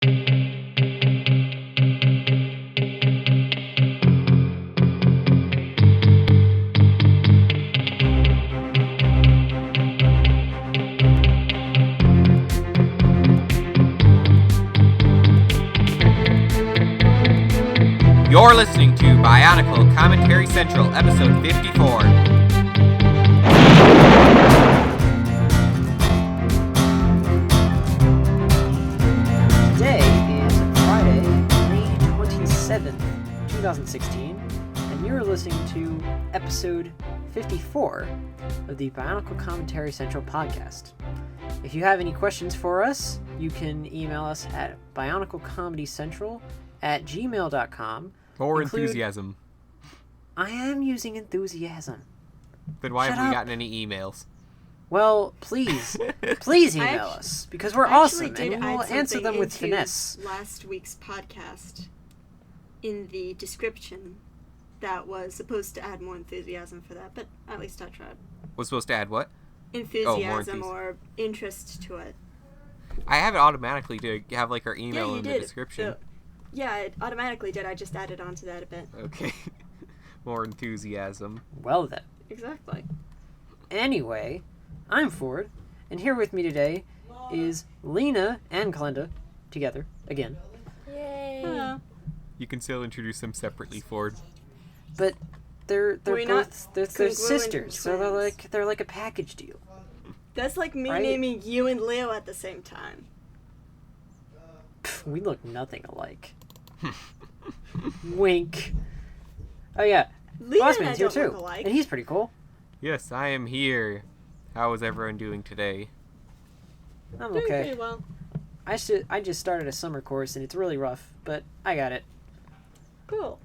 You're listening to Bionicle Commentary Central, episode 54. Today is Friday, May 27th, 2016, and you're listening to episode 54 of the Bionicle Commentary Central podcast. If you have any questions for us, you can email us at bioniclecomedycentral@gmail.com. Or enthusiasm. I am using enthusiasm. Then why Shut haven't we up. gotten any emails? Well, please email us, because we're awesome, and we'll answer them with finesse. Last week's podcast, in the description, that was supposed to add more enthusiasm for that, but at least I tried. Was supposed to add what? Enthusiasm or interest to it. I have it automatically to have like our email you in the did. description. Yeah, it automatically did. I just added on to that a bit. Okay. More enthusiasm. Well then. Exactly. Anyway, I'm Ford, and here with me today is Lena and Glenda, together, again. Yay! You can still introduce them separately, Ford. But they're We're not both they're congruent sisters, so twins. they're like a package deal. That's like me Right? naming you and Leo at the same time. Pff, we look nothing alike. Wink. Oh yeah, Leo and I Bossman's here don't look too, alike. and he's pretty cool. Yes, I am here. How is everyone doing today? I'm Doing okay. pretty well. I just started a summer course, and it's really rough, but I got it. Cool.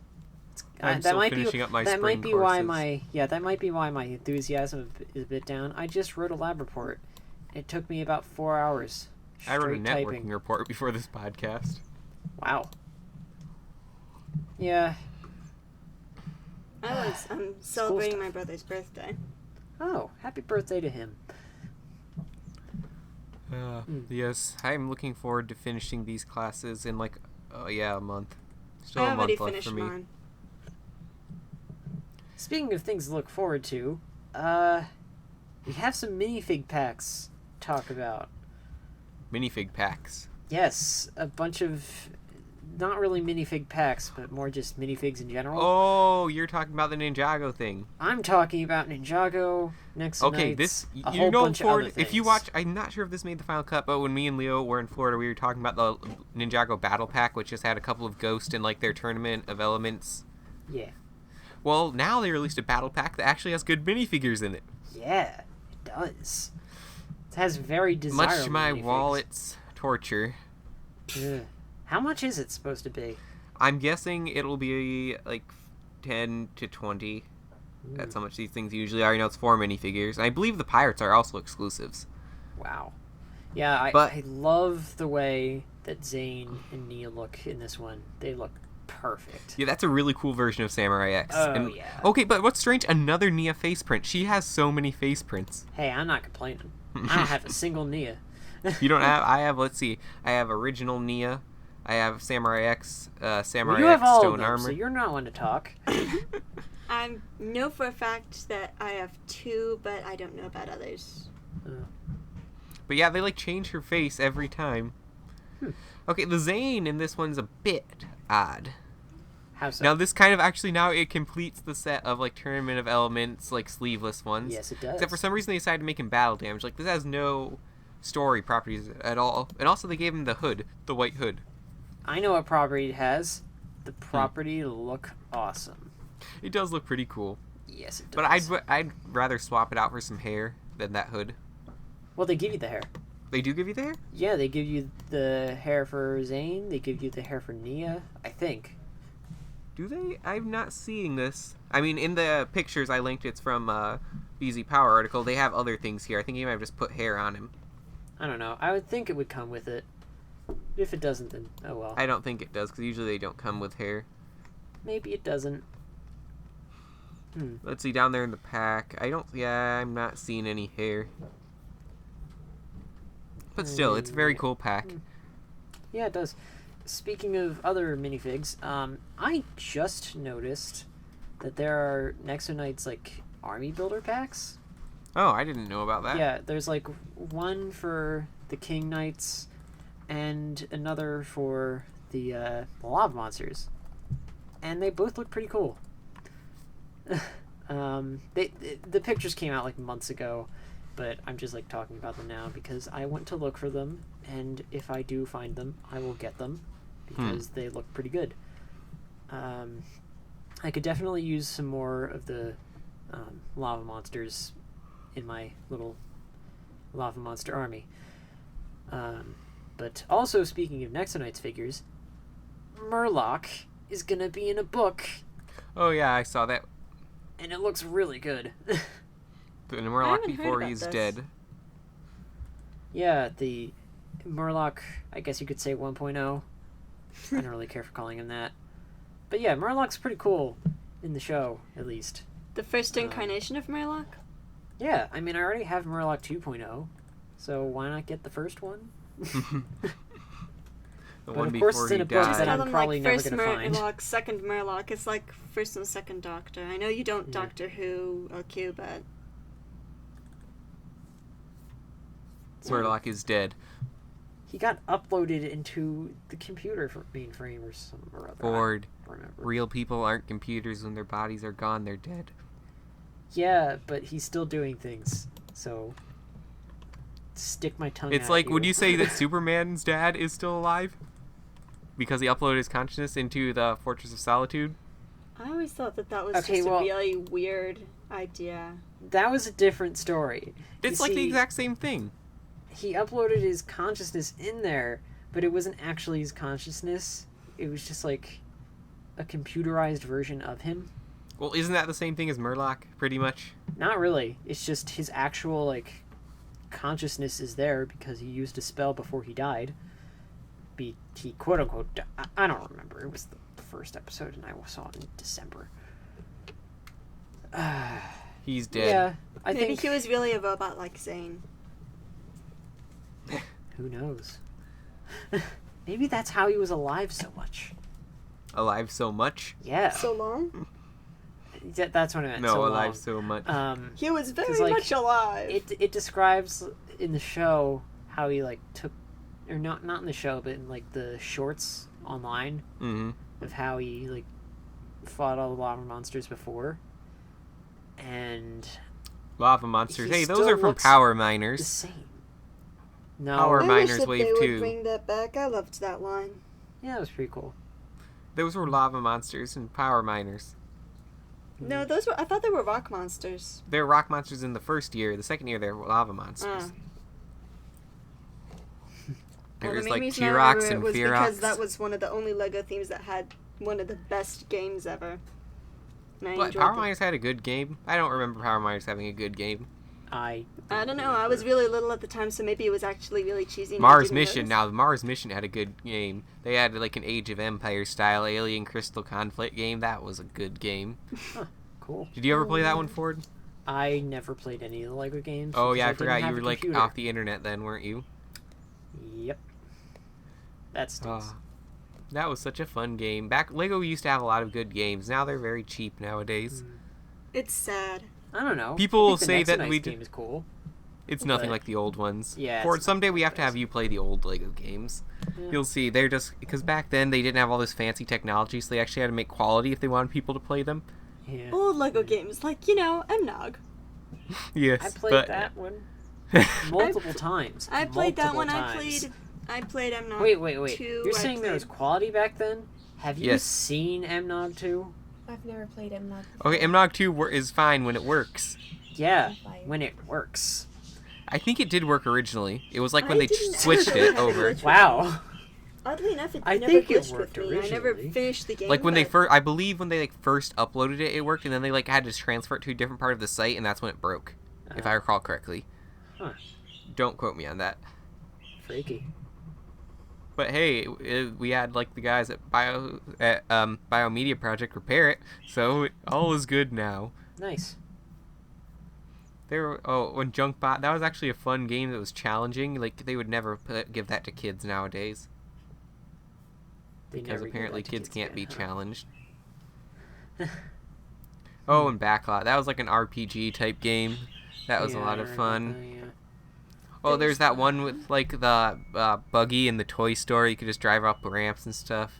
I'm still finishing up my that spring might be why courses. that might be why my enthusiasm is a bit down. I just wrote a lab report. It took me about 4 hours. I wrote a straight networking typing. report before this podcast. Wow. Yeah. I'm celebrating my brother's birthday. Oh, happy birthday to him. Yes, I'm looking forward to finishing these classes in like, a month. Still I a already month left finished for me. mine. Speaking of things to look forward to, we have some minifig packs to talk about. Minifig packs. Yes, a bunch of not really minifig packs, but more just minifigs in general. Oh, you're talking about the Ninjago thing. I'm talking about Ninjago, Next Okay, Knights, this a whole bunch Ford. of other If you things. watch, I'm not sure if this made the final cut, but when me and Leo were in Florida, we were talking about the Ninjago Battle Pack, which just had a couple of ghosts in like their tournament of elements. Yeah. Well, now they released a battle pack that actually has good minifigures in it. Yeah, it does. It has very desirable Much to my minifigs. wallet's torture. Ugh. How much is it supposed to be? I'm guessing it'll be like 10 to 20. That's how much these things usually are. You know, it's 4 minifigures. And I believe the pirates are also exclusives. Wow. Yeah, But- I love the way that Zane and Nia look in this one. They look perfect. Yeah, that's a really cool version of Samurai X. Oh, yeah. Okay, but what's strange, another Nia face print. She has so many face prints. Hey, I'm not complaining. I don't have a single Nia. You don't have, let's see, I have original Nia. I have Samurai X, Samurai You have X all Stone of them, Armor. so you're not one to talk. I know for a fact that I have 2, but I don't know about others. But yeah, they like change her face every time. Okay, the Zane in this one's a bit odd. How so? Now this kind of actually now it completes the set of like Tournament of Elements, like sleeveless ones. Yes, it does. Except for some reason they decided to make him battle damage. Like this has no story properties at all. And also they gave him the hood, the white hood. I know what property it has. The property look awesome. It does look pretty cool. Yes, it does. But I'd rather swap it out for some hair than that hood. Well, they give you the hair. They do give you the hair? Yeah, they give you the hair for Zane. They give you the hair for Nia, I think. Do they? I'm not seeing this. I mean, in the pictures I linked, it's from BZ Power article. They have other things here. I think he might have just put hair on him. I don't know. I would think it would come with it. If it doesn't, then oh well. I don't think it does, because usually they don't come with hair. Maybe it doesn't. Let's see, down there in the pack. I'm not seeing any hair. But still, it's a very cool pack. Yeah, it does. Speaking of other minifigs, I just noticed that there are Nexo Knights, like, army builder packs. Oh, I didn't know about that. Yeah, there's, like, one for the King Knights and another for the lava monsters. And they both look pretty cool. The pictures came out, like, months ago, but I'm just, like, talking about them now because I went to look for them, and if I do find them, I will get them because they look pretty good. I could definitely use some more of the lava monsters in my little lava monster army. But also, speaking of Nexo Knights figures, Murloc is going to be in a book. Oh, yeah, I saw that. And it looks really good. The Murloc before he's dead. Yeah, the Murloc, I guess you could say 1.0. I don't really care for calling him that. But yeah, Murloc's pretty cool in the show, at least. The first incarnation of Murloc? Yeah, I mean, I already have Murloc 2.0, so why not get the first one? The But one of course before it's in he a book died. that Tell I'm them, probably like, never first going to find. Murloc, second Murloc. It's like first and second Doctor. I know you don't Yeah. Doctor Who or Q, but... Murloc is dead. He got uploaded into the computer mainframe or some or other. Ford. I don't remember. Real people aren't computers. When their bodies are gone, they're dead. Yeah, but he's still doing things, so... Stick my tongue It's out like, you. would you say that Superman's dad is still alive? Because he uploaded his consciousness into the Fortress of Solitude? I always thought that was Okay, just well- a really weird idea. That was a different story. It's You like the see, exact same thing. He uploaded his consciousness in there, but it wasn't actually his consciousness. It was just like a computerized version of him. Well, isn't that the same thing as Murloc, pretty much? Not really. It's just his actual, like, consciousness is there because he used a spell before he died. He quote-unquote... I don't remember. It was the first episode, and I saw it in December. He's dead. Yeah, I Maybe think... he was really a robot like Zane. Who knows? Maybe that's how he was alive so much. Alive so much? Yeah. So long? That's what I meant. No, so alive long. so much. He was very like, much alive. It describes in the show how he like took, or not in the show, but in like the shorts online Mm-hmm. of how he like fought all the lava monsters before, and Lava monsters. He Hey, those still are from looks Power the Miners. same. No, Power I Miners wish that Wave they would 2. bring that back. I loved that line. yeah, it was pretty cool. Those were lava monsters and Power Miners. No, those were. I thought they were rock monsters. They were rock monsters in the first year. The second year, they were lava monsters. There Well, was the like main reason I T-Rox remember and it was because Fearox. that was one of the only Lego themes that had one of the best games ever. And I But enjoyed Power it. Miners had a good game. I don't remember Power Miners having a good game. I don't know. I was really little at the time, so maybe it was actually really cheesy. and I Mars didn't Mission. notice. Now, the Mars Mission had a good game. They had like an Age of Empires style Alien Crystal Conflict game. That was a good game. Cool. Did you ever play that one, Ford? I never played any of the Lego games. Oh because yeah, I didn't forgot have you a were like computer. off the internet then, weren't you? Yep. That stinks. Ah, that was such a fun game. Back Lego used to have a lot of good games. Now they're very cheap nowadays. It's sad. I don't know. People I will think the say that Nexo we Knights game is cool. It's nothing But- like the old ones. Yeah, Ford, it's someday not we have to have best. you play the old Lego games. Yeah. You'll see. They're just because back then they didn't have all this fancy technology, so they actually had to make quality if they wanted people to play them. Yeah. Old Lego games, like, Nog. Yes, I played but that one multiple times. I played that one. Multiple I played Nog. Wait. 2. You're saying there was quality back then? Have you Yes. seen MNOG 2? I've never played MNOG. Okay, MNOG 2 is fine when it works. Yeah, Fine. when it works. I think it did work originally. It was like when I they didn't switched actually it have over. it. Wow. Oddly enough, it I never think it glitched worked with me. I never originally. finished the game. Like when they but- first, I believe when they like first uploaded it, it worked, and then they like had to transfer it to a different part of the site, and that's when it broke, if I recall correctly. Huh. Don't quote me on that. Freaky. But hey, we had like the guys at Biomedia Project repair it, so all is good now. Nice. When Junkbot, that was actually a fun game that was challenging. Like they would never give that to kids nowadays. They because never give apparently that to kids can't again, be huh? challenged. Oh, and Backlot. That was like an RPG type game. That was a Yeah, lot I of heard about fun. that, yeah. Oh, There's there's that one with like the buggy in the toy store. You could just drive up ramps and stuff.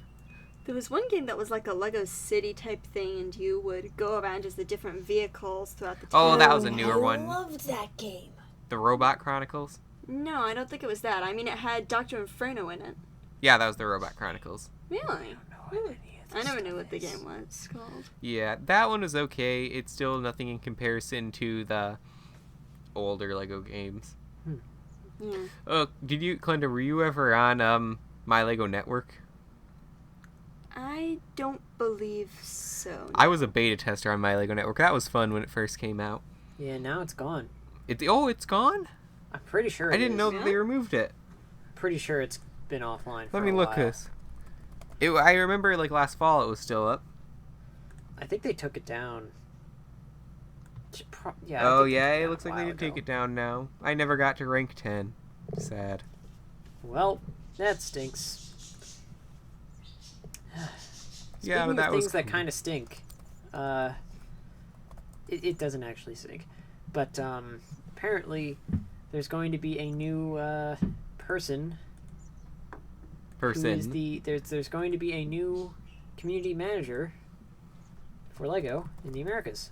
There was one game that was like a Lego City type thing, and you would go around as the different vehicles throughout the town. Oh, that was a newer one. I loved that game. The Robot Chronicles. No, I don't think it was that. I mean, it had Dr. Inferno in it. Yeah, that was the Robot Chronicles. Really? No, I never knew what the game was called. Yeah, that one was okay. It's still nothing in comparison to the older Lego games. Yeah. Oh, Clinda, were you ever on My Lego Network? I don't believe so. No. I was a beta tester on My Lego Network. That was fun when it first came out. Yeah, now it's gone. It's gone? I'm pretty sure I it didn't is. know that they removed it. Pretty sure it's been offline for Let me a look while. this. I remember like last fall it was still up. I think they took it down. Yeah. Oh yeah, it looks like they did take it down now. I never got to rank 10. Sad. Well, that stinks. Yeah, Speaking but that of was things that cool. kind of stink, it doesn't actually stink, but apparently there's going to be a new person. Who is there's going to be a new community manager for Lego in the Americas.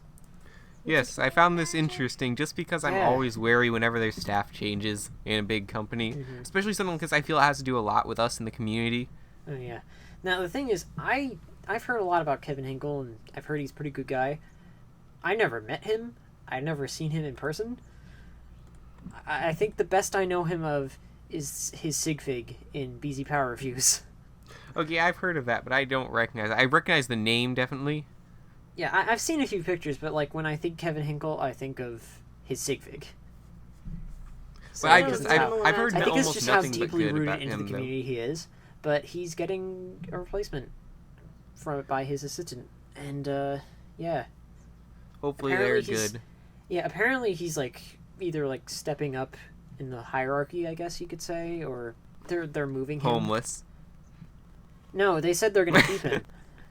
Yes, I found this interesting just because I'm Yeah. always wary whenever there's staff changes in a big company, Mhm. especially something because I feel it has to do a lot with us in the community. Oh yeah. Now the thing is, I've heard a lot about Kevin Hinkle, and I've heard he's a pretty good guy. I never met him. I've never seen him in person. I think the best I know him of is his sig fig in BZ Power Reviews. Okay, I've heard of that, but I don't recognize it. I recognize the name definitely. Yeah, I've seen a few pictures, but like when I think Kevin Hinkle, I think of his sig fig. But I've heard I think it's almost just how nothing but deeply good rooted about into the him. Though. community he is. But he's getting a replacement by his assistant, and yeah. Hopefully Apparently they're he's- good. Yeah, apparently he's like either like stepping up in the hierarchy, I guess you could say, or they're moving him. Homeless. No, they said they're gonna keep him.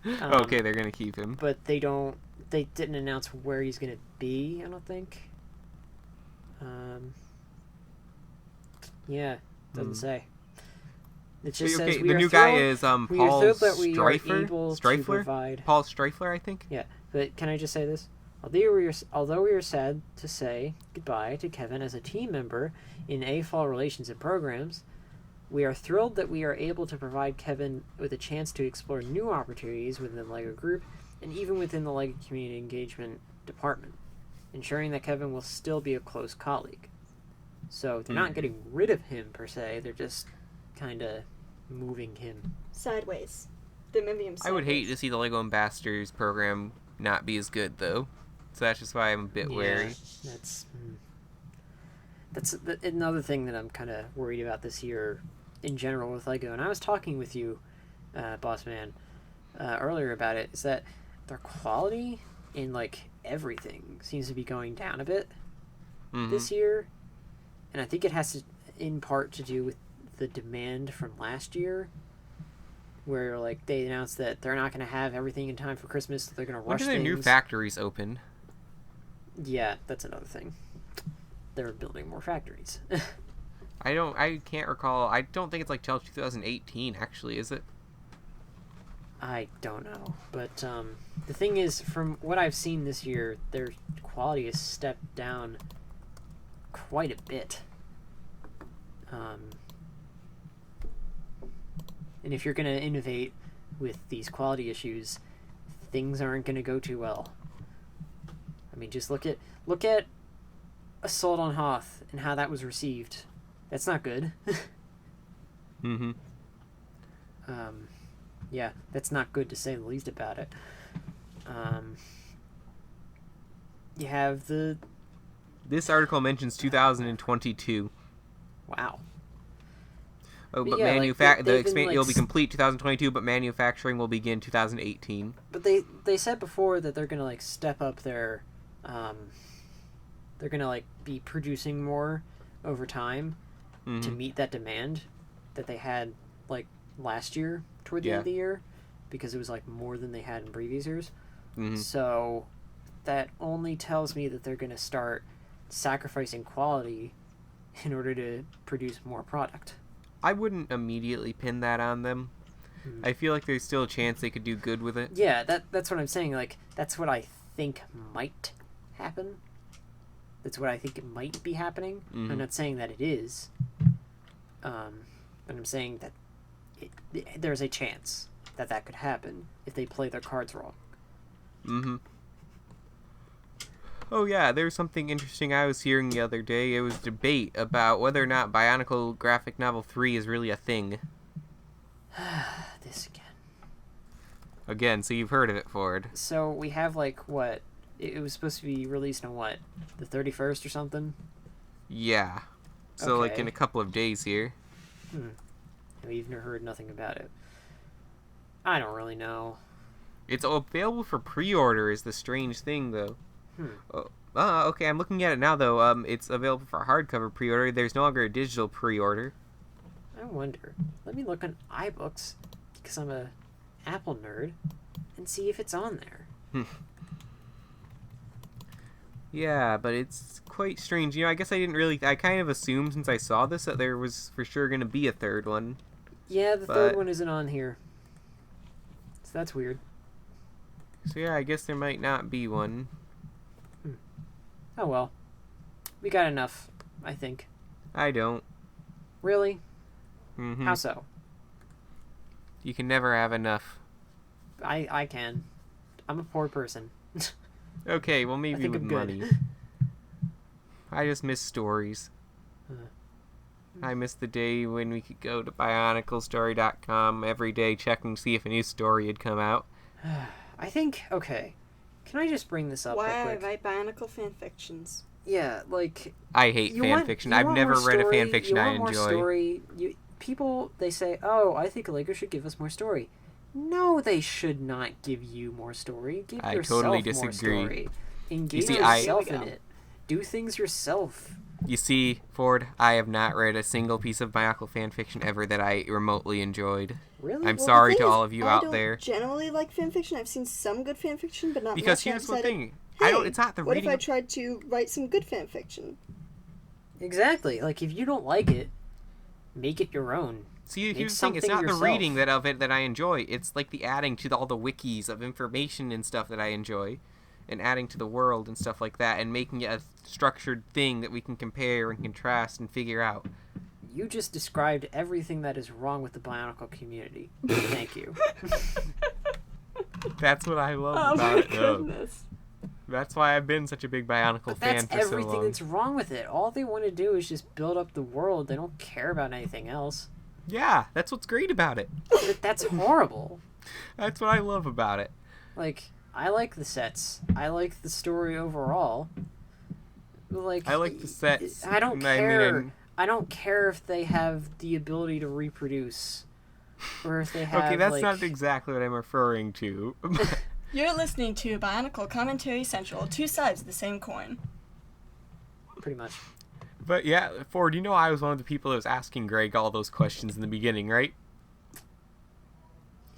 Okay, they're gonna keep him. But they didn't announce where he's gonna be, I don't think. Yeah, doesn't say. It just says we the are new guy thrilled- is we are Paul thrilled that we are able to Streifler. provide. Paul Streifler, I think. Yeah, but can I just say this? Although we are sad to say goodbye to Kevin as a team member in AFOL Relations and Programs, we are thrilled that we are able to provide Kevin with a chance to explore new opportunities within the LEGO Group and even within the LEGO Community Engagement Department, ensuring that Kevin will still be a close colleague. So they're not getting rid of him per se, they're just kind of moving him. Sideways. They're moving him sideways. I would hate to see the Lego Ambassadors program not be as good though, so that's just why I'm a bit wary. That's another thing that I'm kind of worried about this year in general with Lego. And I was talking with you, Boss Man, earlier about it. Is that their quality in like everything seems to be going down a bit this year, and I think it has to, in part, to do with the demand from last year, where like they announced that they're not going to have everything in time for Christmas. So they're going to When rush do their things. new factories open? Yeah, that's another thing. They're building more factories. I can't recall. I don't think it's like till 2018 actually, is it? I don't know, but the thing is, from what I've seen this year, their quality has stepped down quite a bit. And if you're going to innovate with these quality issues, things aren't going to go too well. I mean, just look at Assault on Hoth and how that was received. That's not good. Mm-hmm. Yeah, that's not good to say the least about it. You have the... This article mentions 2022. Wow. Oh, But but yeah, like, they've been, like, it'll be complete 2022, but manufacturing will begin 2018. But they said before that they're gonna like step up their, they're gonna like be producing more over time to meet that demand that they had like last year toward the end of the year because it was like more than they had in previous years. Mm-hmm. So that only tells me that they're going to start sacrificing quality in order to produce more product. I wouldn't immediately pin that on them. I feel like there's still a chance they could do good with it. Yeah, that's what I'm saying. Like, that's what I think might happen. That's what I think it might be happening. Mm-hmm. I'm not saying that it is. But I'm saying that there's a chance that that could happen if they play their cards wrong. Mm-hmm. Oh yeah, there was something interesting I was hearing the other day. It was debate about whether or not Bionicle Graphic Novel 3 is really a thing. This again. Again, so you've heard of it, Ford. So we have, like, what? It was supposed to be released on, what? The 31st or something? Yeah. So, like, Okay. in a couple of days here. We've heard nothing about it. I don't really know. It's available for pre-order is the strange thing, though. Okay, I'm looking at it now, though. It's available for hardcover pre-order. There's no longer a digital pre-order. I wonder. Let me look on iBooks, because I'm a Apple nerd, and see if it's on there. Yeah, but it's quite strange. You know, I guess I kind of assumed since I saw this that there was for sure going to be a third one. Yeah, the third one isn't on here. So that's weird. So yeah, I guess there might not be one. Oh well. We got enough, I think. I don't. Really? Mm-hmm. How so? You can never have enough. I can. I'm a poor person. Okay, well I maybe think with I'm good. money. I just miss stories. I miss the day when we could go to BionicleStory.com every day checking to see if a new story had come out. I think, okay. Can I just bring this up Why real I quick? write Bionicle fanfictions. Yeah, like... I hate fan fiction. I've never read a fan fiction I enjoy. Story. People, they say, oh, I think Lego should give us more story. No, they should not give you more story. Give I yourself totally more disagree. story. Engage see, yourself Here in we go. it. Do things yourself. You see, Ford, I have not read a single piece of Bionicle fan fiction ever that I remotely enjoyed. Really? I'm Well, sorry the to thing all is, of you I out don't there. generally like fanfiction. I've seen some good fanfiction, but not Because much. here's I the decided, thing. Hey, It's not the what reading. if I tried to write some good fanfiction? Exactly. Like, if you don't like it, make it your own. See, Make here's the thing. It's something not yourself. the reading of it that I enjoy. It's like the adding to all the wikis of information and stuff that I enjoy. And adding to the world and stuff like that. And making it a structured thing that we can compare and contrast and figure out. You just described everything that is wrong with the Bionicle community. Thank you. That's what I love about it, though. That's why I've been such a big Bionicle But fan that's for so everything long. that's wrong with it. All they want to do is just build up the world. They don't care about anything else. Yeah, that's what's great about it. But that's horrible. That's what I love about it. Like, I like the sets. I like the story overall. Like, I like the sets. I don't I care. mean, I don't care if they have the ability to reproduce, or if they have. okay, that's like, not exactly what I'm referring to. You're listening to Bionicle Commentary Central, two sides of the same coin. pretty much. But yeah, Ford, you know I was one of the people that was asking Greg all those questions in the beginning, right?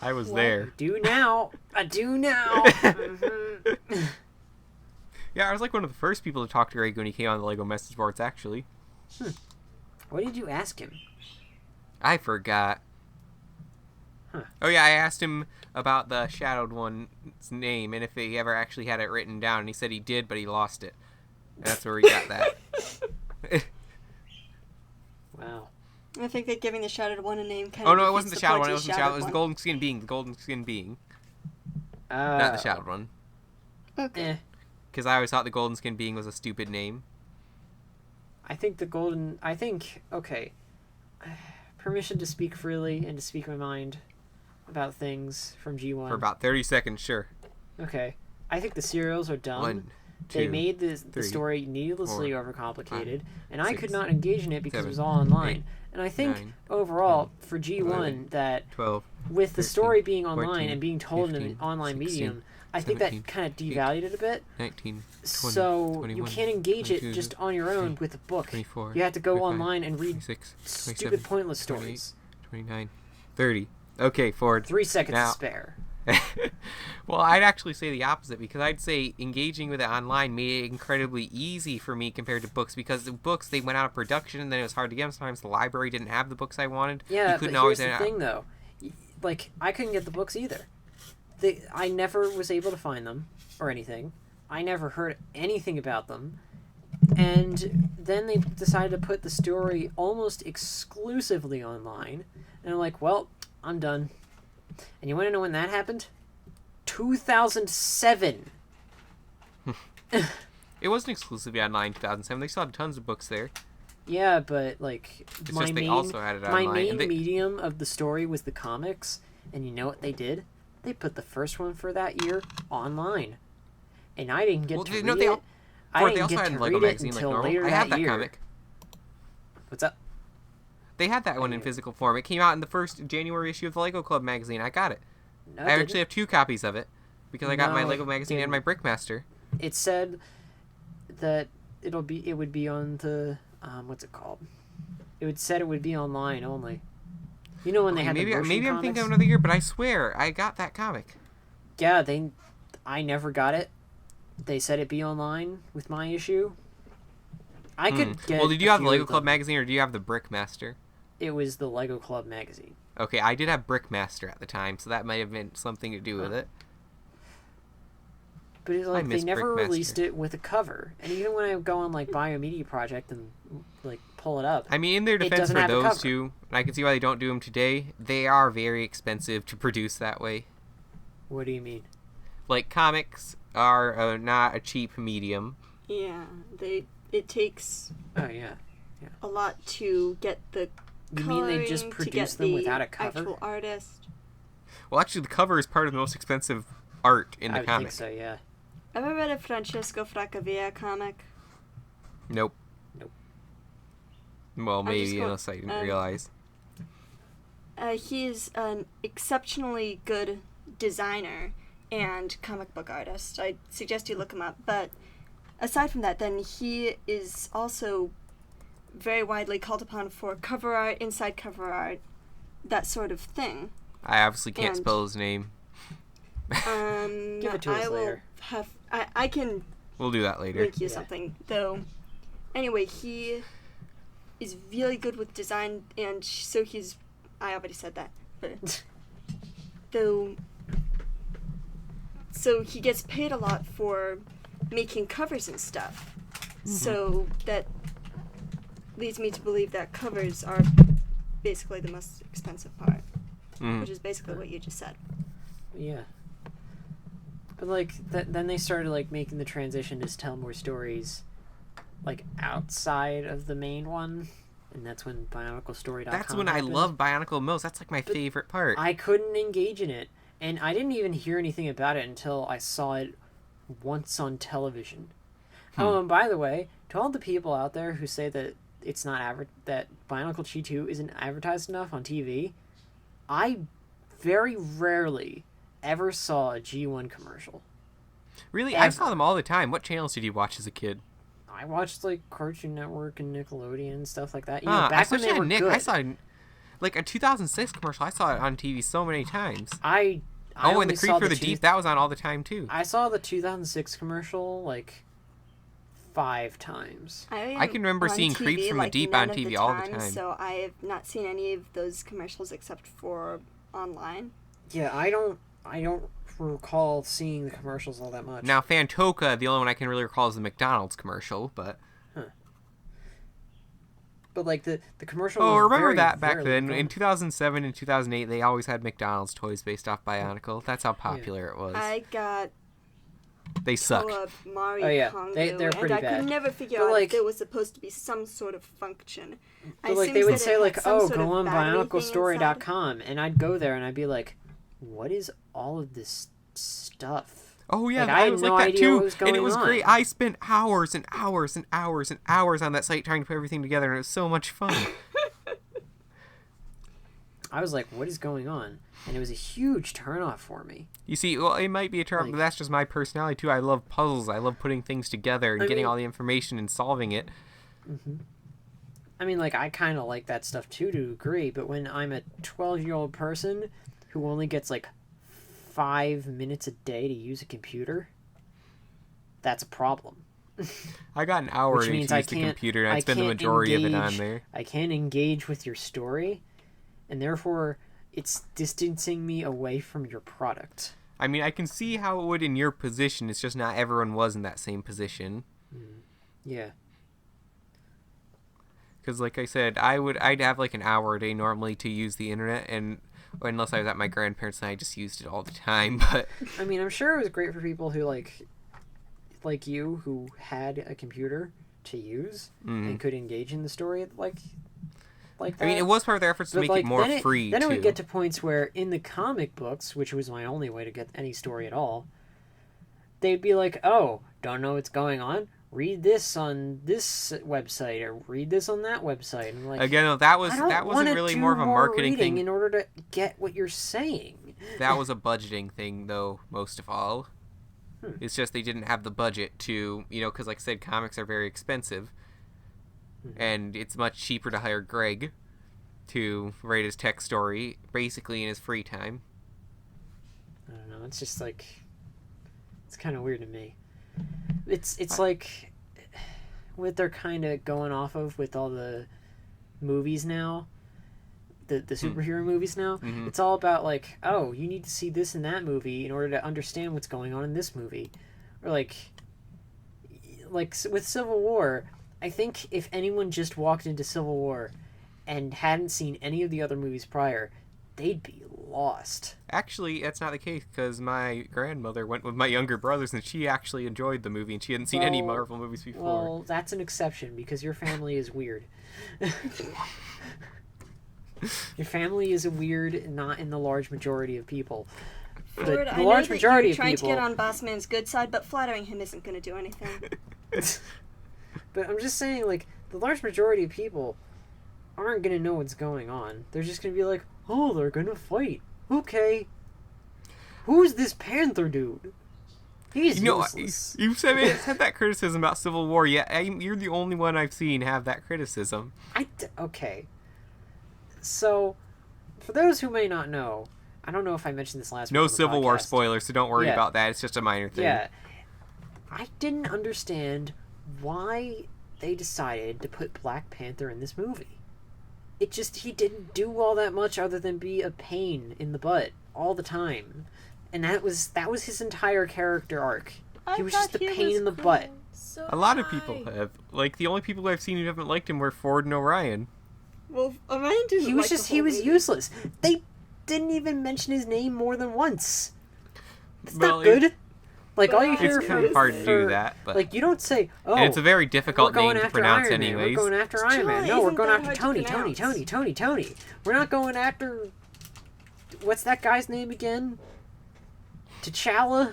I was there. Do now. I do now. Yeah, I was like one of the first people to talk to Greg when he came on the Lego message boards, actually. What did you ask him? I forgot. Huh. Oh yeah, I asked him about the Shadowed One's name and if he ever actually had it written down, and he said he did, but he lost it. And that's where he got that. Wow. I think that giving the Shadowed One a name kind Oh of no, it wasn't the defeats Shadowed point One. It to wasn't the Shadowed. It was the Golden Skin Being. The Golden Skin Being, not the Shadowed One. Okay. Eh. Because I always thought the Golden Skin Being was a stupid name. I think okay. Permission to speak freely and to speak my mind about things from G1. For about 30 seconds, sure. Okay. I think the serials are dumb. 1, 2, They made the 3, story needlessly 4, overcomplicated, 5, and I 6, could not engage in it because 7, it was all online. 8, And I think 9, overall, for G1, 11, that 12, with the 13, story being online 14, and being told in 15, an online 16, medium, I think 17, that kind of devalued it a bit. 19, 20, So 21, you can't engage 22, it just on your own with a book. 24, You have to go 25, online and read 26, stupid, 27, pointless 28, stories. 29, 30. Okay, Ford. 3 seconds Now, to spare. well, I'd actually say the opposite, because I'd say engaging with it online made it incredibly easy for me compared to books, because the books, they went out of production and then it was hard to get them. Sometimes the library didn't have the books I wanted. Yeah, you but couldn't here's the thing, though. Like, I couldn't get the books either. I never was able to find them or anything. I never heard anything about them. And then they decided to put the story almost exclusively online. And I'm like, well, I'm done. And you want to know when that happened? 2007. It wasn't exclusively online in 2007. They still had tons of books there. Yeah, but, like, It's just they also had it online. my main medium of the story was the comics. And you know what they did? They put the first one for that year online. And I didn't get to read it. I didn't get to read it until later I had that that year. comic. What's up? They had that one in physical form. It came out in the first January issue of the Lego Club magazine. I got it. No, I actually have 2 copies of it, because I got my No, Lego it magazine and my Brickmaster. It said that it would be on the what's it called? It would be online only. You know when they had maybe the motion I'm comics? thinking of another year, but I swear I got that comic. Yeah, I never got it. They said it'd be online with my issue. I could get. Well, did you a have the few Lego of Club them. magazine, or do you have the Brickmaster? It was the Lego Club magazine. Okay, I did have Brickmaster at the time, so that might have been something to do with it. But it's like they miss never Brickmaster. released it with a cover. And even when I go on like Biomedia Project and like pull it up, I mean, in their defense doesn't for have a those cover. two, and I can see why they don't do them today, they are very expensive to produce that way. what do you mean? Like, comics are not a cheap medium. Yeah, it takes Oh yeah. a lot to get the You mean they coloring, just to produce get them the without a cover? actual artist. Well, actually, the cover is part of the most expensive art in the I would comic. think so, yeah. Ever read a Francesco Fraccavilla comic? Nope. Nope. Well, I'm just maybe, going- unless I didn't realize. He's an exceptionally good designer and comic book artist. I suggest you look him up. But aside from that, then he is also very widely called upon for cover art, inside cover art, that sort of thing. I obviously can't And- spell his name. Give it to us I will later. I can We'll do that later. link you Yeah. something though. Anyway, he is really good with design, and so he's. I already said that, but though. So he gets paid a lot for making covers and stuff. So that leads me to believe that covers are basically the most expensive part, which is basically what you just said. Yeah. But like then they started like making the transition to tell more stories like outside of the main one, and that's when BionicleStory.com That's when I happened. love Bionicle Mills. That's like my favorite part. I couldn't engage in it, and I didn't even hear anything about it until I saw it once on television. Oh, and by the way, to all the people out there who say that it's not that Bionicle Chi 2 isn't advertised enough on TV, I very rarely ever saw a G1 commercial. Really? I Ever. saw them all the time. What channels did you watch as a kid? I watched like Cartoon Network and Nickelodeon and stuff like that. You Huh, know, back when especially they on were Nick. good. I saw like a 2006 commercial. I saw it on TV so many times. I Oh, and only the Creep saw for the Deep, that was on all the time too. I saw the 2006 commercial like 5 times. I can remember on seeing TV, Creeps from the like, Deep none on of TV all the time, time. So I have not seen any of those commercials except for online. Yeah, I don't recall seeing the commercials all that much. Now, Fantoka, the only one I can really recall is the McDonald's commercial, but... But like the commercial. Oh, was remember very, that back very then. fun. In 2007 and 2008, they always had McDonald's toys based off Bionicle. That's how popular it was. I got They suck. Mario Oh, yeah. Kongo, They're pretty and I bad. could never figure But, out like- if there was supposed to be some sort of function. But It like they seems would that say it like, had some oh, sort go of on battery thing BionicleStory.com, and I'd go there and I'd be like, what is all of this stuff? Oh yeah, Like, I I had was no like that idea too, what was and it going was on. great. I spent hours and hours and hours and hours on that site trying to put everything together, and it was so much fun. I was like, what is going on? And it was a huge turnoff for me. You see, well, it might be a term, Like- but that's just my personality too. I love puzzles. I love putting things together and I getting mean- all the information and solving it. I mean, like, I kind of like that stuff too, to agree, but when I'm a 12-year-old person who only gets, like, 5 minutes a day to use a computer, that's a problem. I got an hour Which to use means the computer, and I spend the majority of it on there. I can't engage with your story, and therefore it's distancing me away from your product. I mean, I can see how it would in your position. It's just not everyone was in that same position. Yeah. Because, like I said, I'd have like an hour a day normally to use the internet, and unless I was at my grandparents' and I just used it all the time. But I mean, I'm sure it was great for people who like you, who had a computer to use and could engage in the story like that. I mean, it was part of their efforts to make it more free. Then too. it would get to points where in the comic books, which was my only way to get any story at all, they'd be like, "Oh, don't know what's going on? Read this on this website, or read this on that website." And like, again, that wasn't really more of a marketing thing in order to get what you're saying. That was a budgeting thing, though, most of all. It's just they didn't have the budget to, because like I said, comics are very expensive. And it's much cheaper to hire Greg to write his tech story, basically in his free time. I don't know, it's just like, it's kind of weird to me. It's like what they're kind of going off of with all the movies now, the superhero movies now. It's all about like, oh, you need to see this in that movie in order to understand what's going on in this movie. Or like with Civil War, I think if anyone just walked into Civil War and hadn't seen any of the other movies prior, they'd be lost. Actually, that's not the case, because my grandmother went with my younger brothers and she actually enjoyed the movie, and she hadn't seen any Marvel movies before. Well, that's an exception because your family is weird. Your family is weird, not in the large majority of people. Ford, The I large know majority that of you're trying people. to get on Bossman's good side, but flattering him isn't going to do anything. But I'm just saying, like, the large majority of people aren't going to know what's going on. They're just going to be like, oh, they're going to fight. Okay. Who's this Panther dude? He's useless. You've said that criticism about Civil War, you're the only one I've seen have that criticism. Okay. So, for those who may not know, I don't know if I mentioned this last week. No on the Civil War podcast. spoilers, so don't worry about that. It's just a minor thing. Yeah. I didn't understand why they decided to put Black Panther in this movie. He didn't do all that much other than be a pain in the butt all the time. And that was his entire character arc. He was just a pain in the butt. So A lot of people have. Like, the only people I've seen who haven't liked him were Ford and Orion. Well, Orion didn't He was like just the whole was movie. useless. They didn't even mention his name more than once. It's Well, not good. Like, all you It's hear kind of hard to do that, but like, you don't say, oh, and it's a very difficult we're going name to after pronounce Iron Man. anyways. We're going after Iron Man. Truly No, we're isn't going that after hard to Tony. pronounce. We're not going after, what's that guy's name again? T'Challa?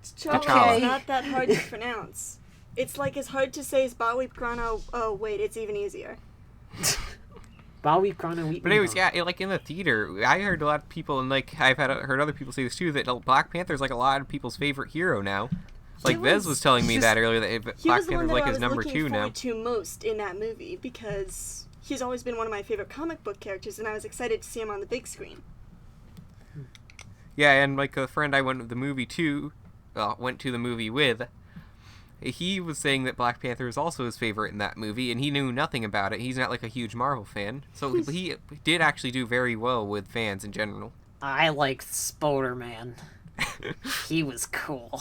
T'Challa. It's not that hard to pronounce. It's like as hard to say as Bawip Grano. Oh wait, it's even easier. Bowie Chrono. But anyways, like in the theater, I heard a lot of people, and like I've heard other people say this too, that Black Panther's like a lot of people's favorite hero now. Like Vez was telling me that earlier, that He Black was the one Panther's that like I his was number looking 2 now. forward to most in that movie because he's always been one of my favorite comic book characters, and I was excited to see him on the big screen. Yeah, and like a friend I went to the movie with, he was saying that Black Panther is also his favorite in that movie, and he knew nothing about it. He's not like a huge Marvel fan, so he did actually do very well with fans in general. I liked Spider-Man. He was cool.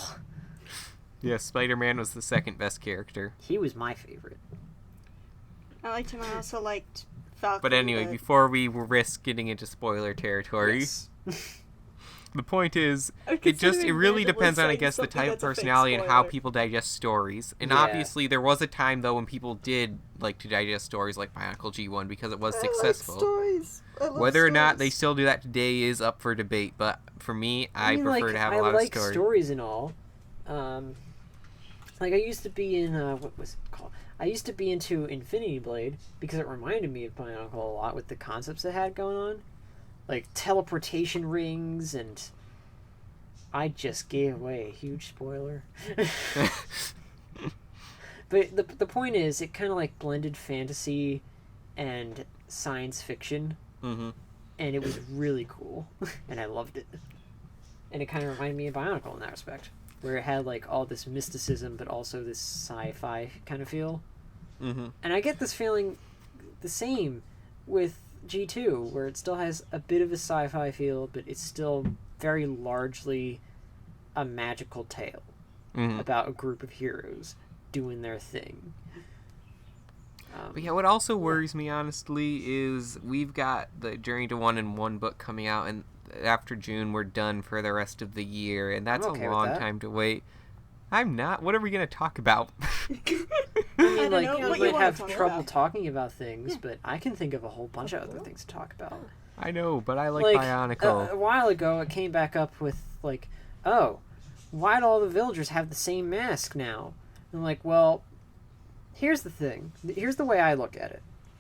Yeah, Spider-Man was the second best character. He was my favorite. I liked him. I also liked Falcon. But anyway, before we risk getting into spoiler territory, Yes. the point is, I'm it considering really randomly depends on, I saying guess, the something type of that's a fake personality and how spoiler. people digest stories. And Yeah. obviously, there was a time, though, when people did like to digest stories like Bionicle G1 because it was successful. stories. Whether or not they still do that today is up for debate, but for me, I mean, prefer like, to have I a lot like of stories. stories and all. Like, I used to be in, what was it called? I used to be into Infinity Blade because it reminded me of Bionicle a lot with the concepts it had going on. Like, teleportation rings, and I just gave away a huge spoiler. But the point is, it kind of, like, blended fantasy and science fiction, Mm-hmm. and it was really cool, and I loved it. And it kind of reminded me of Bionicle in that respect, where it had like all this mysticism, but also this sci-fi kind of feel. Mm-hmm. And I get this feeling the same with G2, where it still has a bit of a sci-fi feel, but it's still very largely a magical tale about a group of heroes doing their thing. But yeah, what also worries me, honestly, is we've got the Journey to 1 in 1 book coming out, and after June, we're done for the rest of the year, and that's I'm okay a with long that. time to wait. I'm not. What are we going to talk about? I mean, don't like, know you what you might wanna have talk trouble about. talking about things, but I can think of a whole bunch of other things to talk about. I know, but I like Like, Bionicle. a while ago, it came back up with, like, oh, why do all the villagers have the same mask now? And I'm like, well, here's the thing. Here's the way I look at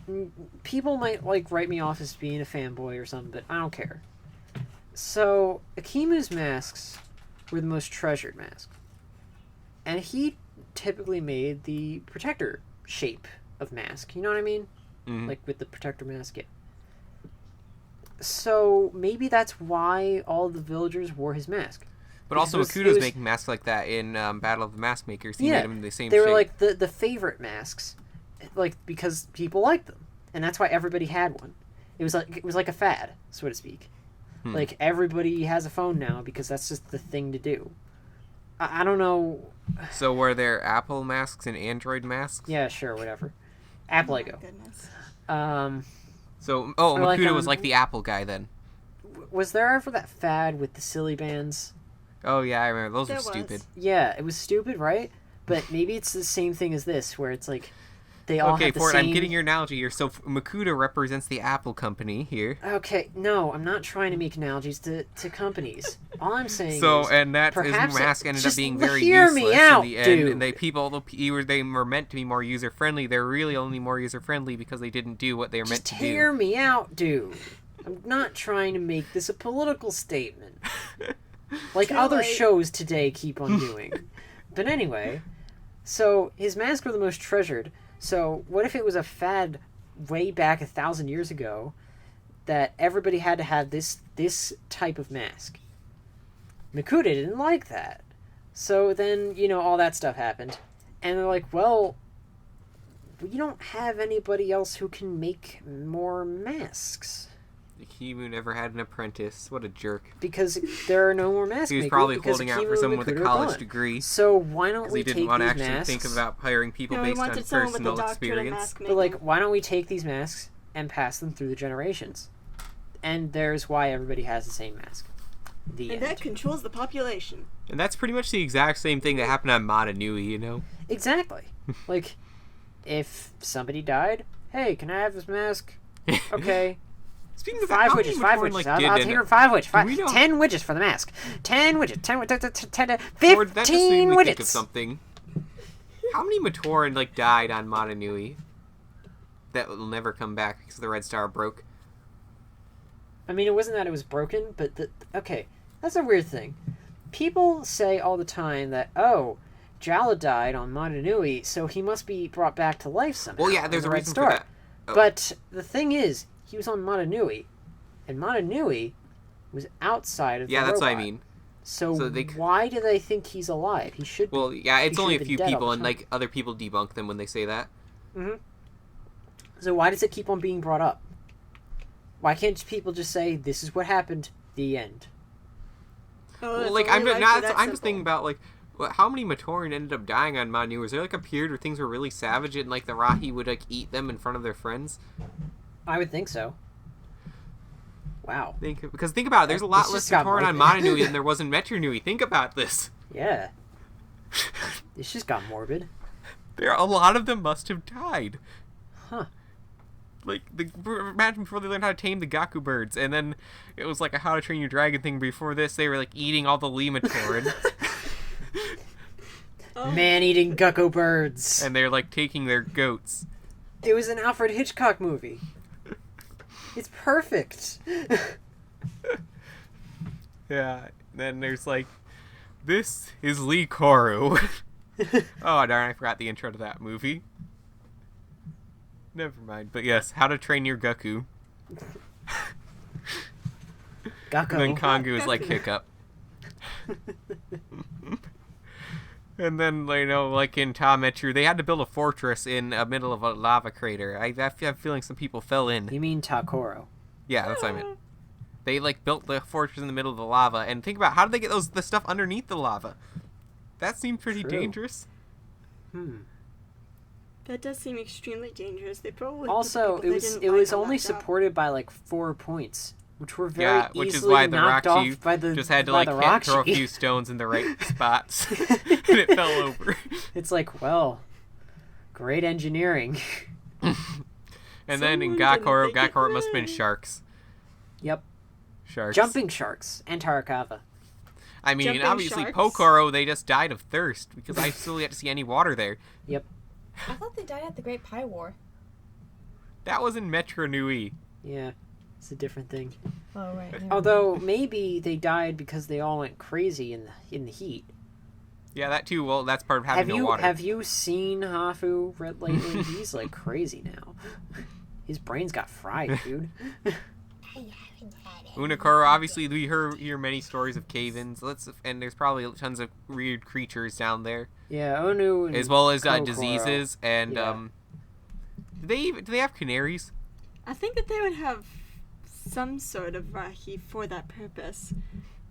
it. People might, like, write me off as being a fanboy or something, but I don't care. So, Akimu's masks were the most treasured masks. And he typically made the protector shape of mask. You know what I mean? Mhm. Like, with the protector mask, yeah. So, maybe that's why all the villagers wore his mask. But because also, it was- Makuto's it was- making masks like that in Battle of the Mask Makers. He Yeah, made them in the same they shape. were like the favorite masks, like because people liked them, and that's why everybody had one. It was like a fad, so to speak. Like everybody has a phone now because that's just the thing to do. I don't know. So were there Apple masks and Android masks? Yeah, sure, whatever. Apple, I Oh my go. goodness. So, Or like, Makuto was like the Apple guy then. Was there ever that fad with the silly bands? Oh yeah, I remember. Those There were was. stupid. Yeah, it was stupid, right? But maybe it's the same thing as this, where it's like they all Okay, have the Ford, same. I'm getting your analogy here. So Makuto represents the Apple company here. Okay, no, I'm not trying to make analogies to companies. All I'm saying So, is, and that his perhaps mask ended up just being very hear useless me out, in the end. dude. And they were meant to be more user friendly. They're really only more user friendly because they didn't do what they were meant Just to hear do. me out, dude. I'm not trying to make this a political statement. Like Too other late. shows today keep on doing. But anyway, so his masks were the most treasured. So what if it was a fad way back 1,000 years ago that everybody had to have this type of mask? Makuta didn't like that. So then, all that stuff happened. And they're like, well, we don't have anybody else who can make more masks. Kimu never had an apprentice. What a jerk. Because there are no more mask He was makers. probably because holding out Akimu for and someone with a Makuta are college gone. degree. So why don't Because we he take didn't want to these actually masks? think about hiring people No, we based on wanted someone with a personal doctorate in experience. mask But like, making. why don't we take these masks and pass them through the generations? And there's why everybody has the same mask. The And end. that controls the population. And that's pretty much the exact same thing that happened on Mata Nui, you know? Exactly. Like, if somebody died, hey, can I have this mask? Okay. Speaking of that, 5 how widgets, many 5 Matoran, widgets. like, I'll did take end her up- 5 widgets. we know- 10 widgets for the mask. 10 widgets. 10 Or that just made me widgets. think of something. How many Matoran, like, died on Mata Nui that will never come back because the Red Star broke? I mean, it wasn't that it was broken, but okay, that's a weird thing. People say all the time that, oh, Jala died on Mata Nui, so he must be brought back to life somehow. Well, yeah, on there's the a Red reason Star. for that. Oh. But the thing is, he was on Mata Nui, and Mata Nui was outside of Yeah, the that's what I robot. mean. So, So they why do they think he's alive? He should be. Well, yeah, it's He only a should've few been dead all people, the and, time. like, other people debunk them when they say that. So why does it keep on being brought up? Why can't people just say, this is what happened, the end? Oh, Well, if like, only life were I'm that just simple. thinking about, like, how many Matoran ended up dying on Mata Nui? Was there, like, a period where things were really savage and, like, the Rahi would, like, eat them in front of their friends? I would think so. Wow. Because think about it, there's a lot This less just got Matoran on morbid. Mata Nui than there was in Metro Nui. Think about this. Yeah. It's just got morbid. A lot of them must have died. Huh. Like, imagine before they learned how to tame the Gaku birds, and then it was like a How to Train Your Dragon thing. Before this, they were, like, eating all the Lee Matoran, Man-eating gecko birds. and they're, like, taking their goats. It was an Alfred Hitchcock movie. It's perfect. Yeah, then there's, like, this is Lee Koru. Oh, darn, I forgot the intro to that movie. Never mind. But yes, How to Train Your Goku. Gakko. And then Kongu is like Hiccup. And then, like in Tametru, they had to build a fortress in the middle of a lava crater. I have a feeling some people fell in. You mean Takoro? Yeah, that's what I meant. They, built the fortress in the middle of the lava. And think about, how did they get the stuff underneath the lava? That seemed pretty dangerous. That does seem extremely dangerous. They probably Also, it was only supported by 4 points, which were very which is easily why the knocked Rockchi off by the just had to by the throw a Rockchi. few stones in the right spots, and it fell over. It's well, great engineering. And then in Someone didn't Gakoro, think it Gakoro must have been through. sharks. Yep, Sharks. jumping sharks and Tarakava. I mean, Jumping obviously, sharks? Pokoro, they just died of thirst because I still yet to see any water there. Yep, I thought they died at the Great Pie War. That was in Mata Nui. yeah, it's a different thing. Oh, right. never Although maybe they died because they all went crazy in the heat. Yeah, that too. Well, that's part of having no water. Have you seen Hafu lately? He's crazy now. His brain's got fried, dude. Unakoro, obviously, we hear many stories of cave-ins. And there's probably tons of weird creatures down there, Yeah, Onu and as well as Kokoro. diseases. And Yeah. do they have canaries? I think that they would have some sort of rahi for that purpose.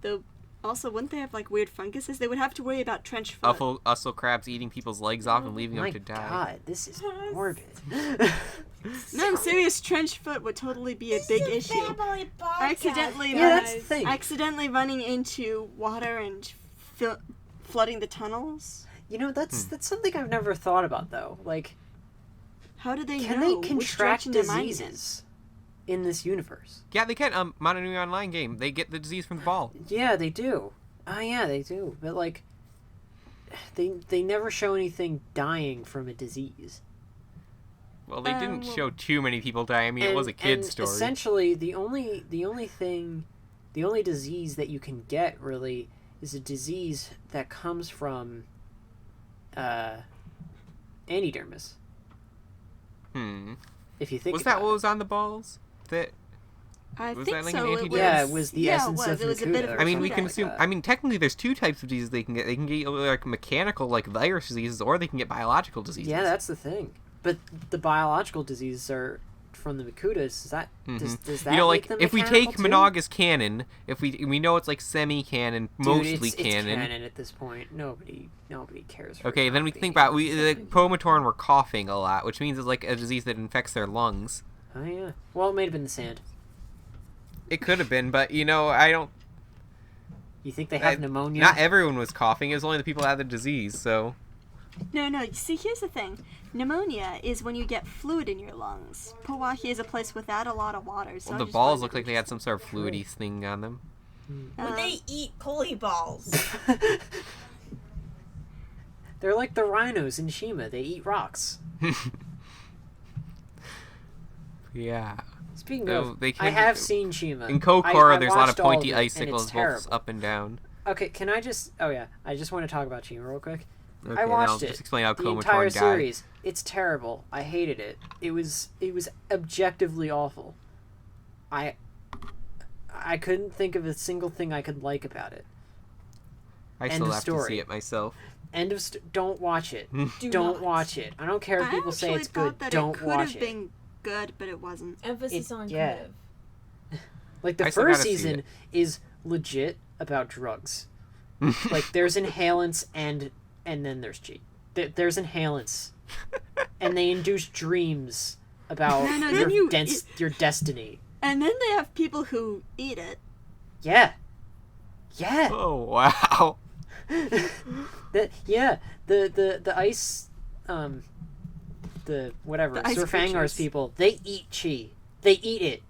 Though, also, wouldn't they have weird funguses? They would have to worry about trench foot. Ussel crabs eating people's legs off and leaving My them to die. God, this is morbid. No, I'm serious. Trench foot would totally be a big issue. Accidentally, Yeah, that's the thing. accidentally running into water and flooding the tunnels. That's something I've never thought about though. How do they Can know they which contract direction they're mining in? diseases in this universe? Yeah, they can. Mata Nui Online game. They get the disease from the ball. Yeah, they do. Oh, yeah, they do. But they never show anything dying from a disease. Well, they didn't show too many people die. I mean, it was a kid's story. Essentially, the only disease that you can get really is a disease that comes from antidermis. If you think Was about that what was on the balls? That I Was think that like so. an It antidote? was, Yeah, it was the essence it was. of It was a bit of Makuta. a I mean, we Makuta. can assume. I mean, technically, there's 2 types of diseases they can get. They can get mechanical, virus diseases, or they can get biological diseases. Yeah, that's the thing. But the biological diseases are from the Makutas. Does that make them if we mechanical take too? Monog as canon, if we know it's semi-canon, Dude, mostly it's canon. canon at this point. Nobody cares. For Okay, it then not we being think about canon. Matoran were coughing a lot, which means it's a disease that infects their lungs. Oh yeah. Well, it may have been the sand. It could have been, but I don't. You think they have pneumonia? Not everyone was coughing. It was only the people that had the disease. So No. See, here's the thing. Pneumonia is when you get fluid in your lungs. Puwahi is a place without a lot of water. So I the just balls find looked it like they had some sort of fluidy thing on them. Would they eat pulley balls? They're like the rhinos in Shima. They eat rocks. Yeah. Speaking So of, they I can- have seen Shima. In Kokoro, I there's a lot of watched all pointy it, and icicles it's both terrible. up and down. Okay, can I just? Oh yeah, I just want to talk about Shima real quick. Okay, I watched I'll it. Just explain how The Komatorn entire died. series. It's terrible. I hated it. It was objectively awful. I couldn't think of a single thing I could like about it. I End still of have to story. see it myself. Don't watch it. Do Don't not. watch it. I don't care if I people say actually it's thought good. that Don't it could watch have it. been good, but it wasn't. Emphasis on yeah. creative. Like the I still first gotta see season it. is legit about drugs. Like there's inhalants and then there's G. There's inhalants, and they induce dreams about No, then your destiny. And then they have people who eat it. Yeah. Yeah. Oh wow! The ice the whatever The ice Surfangar's creatures. people, they eat chi. They eat it.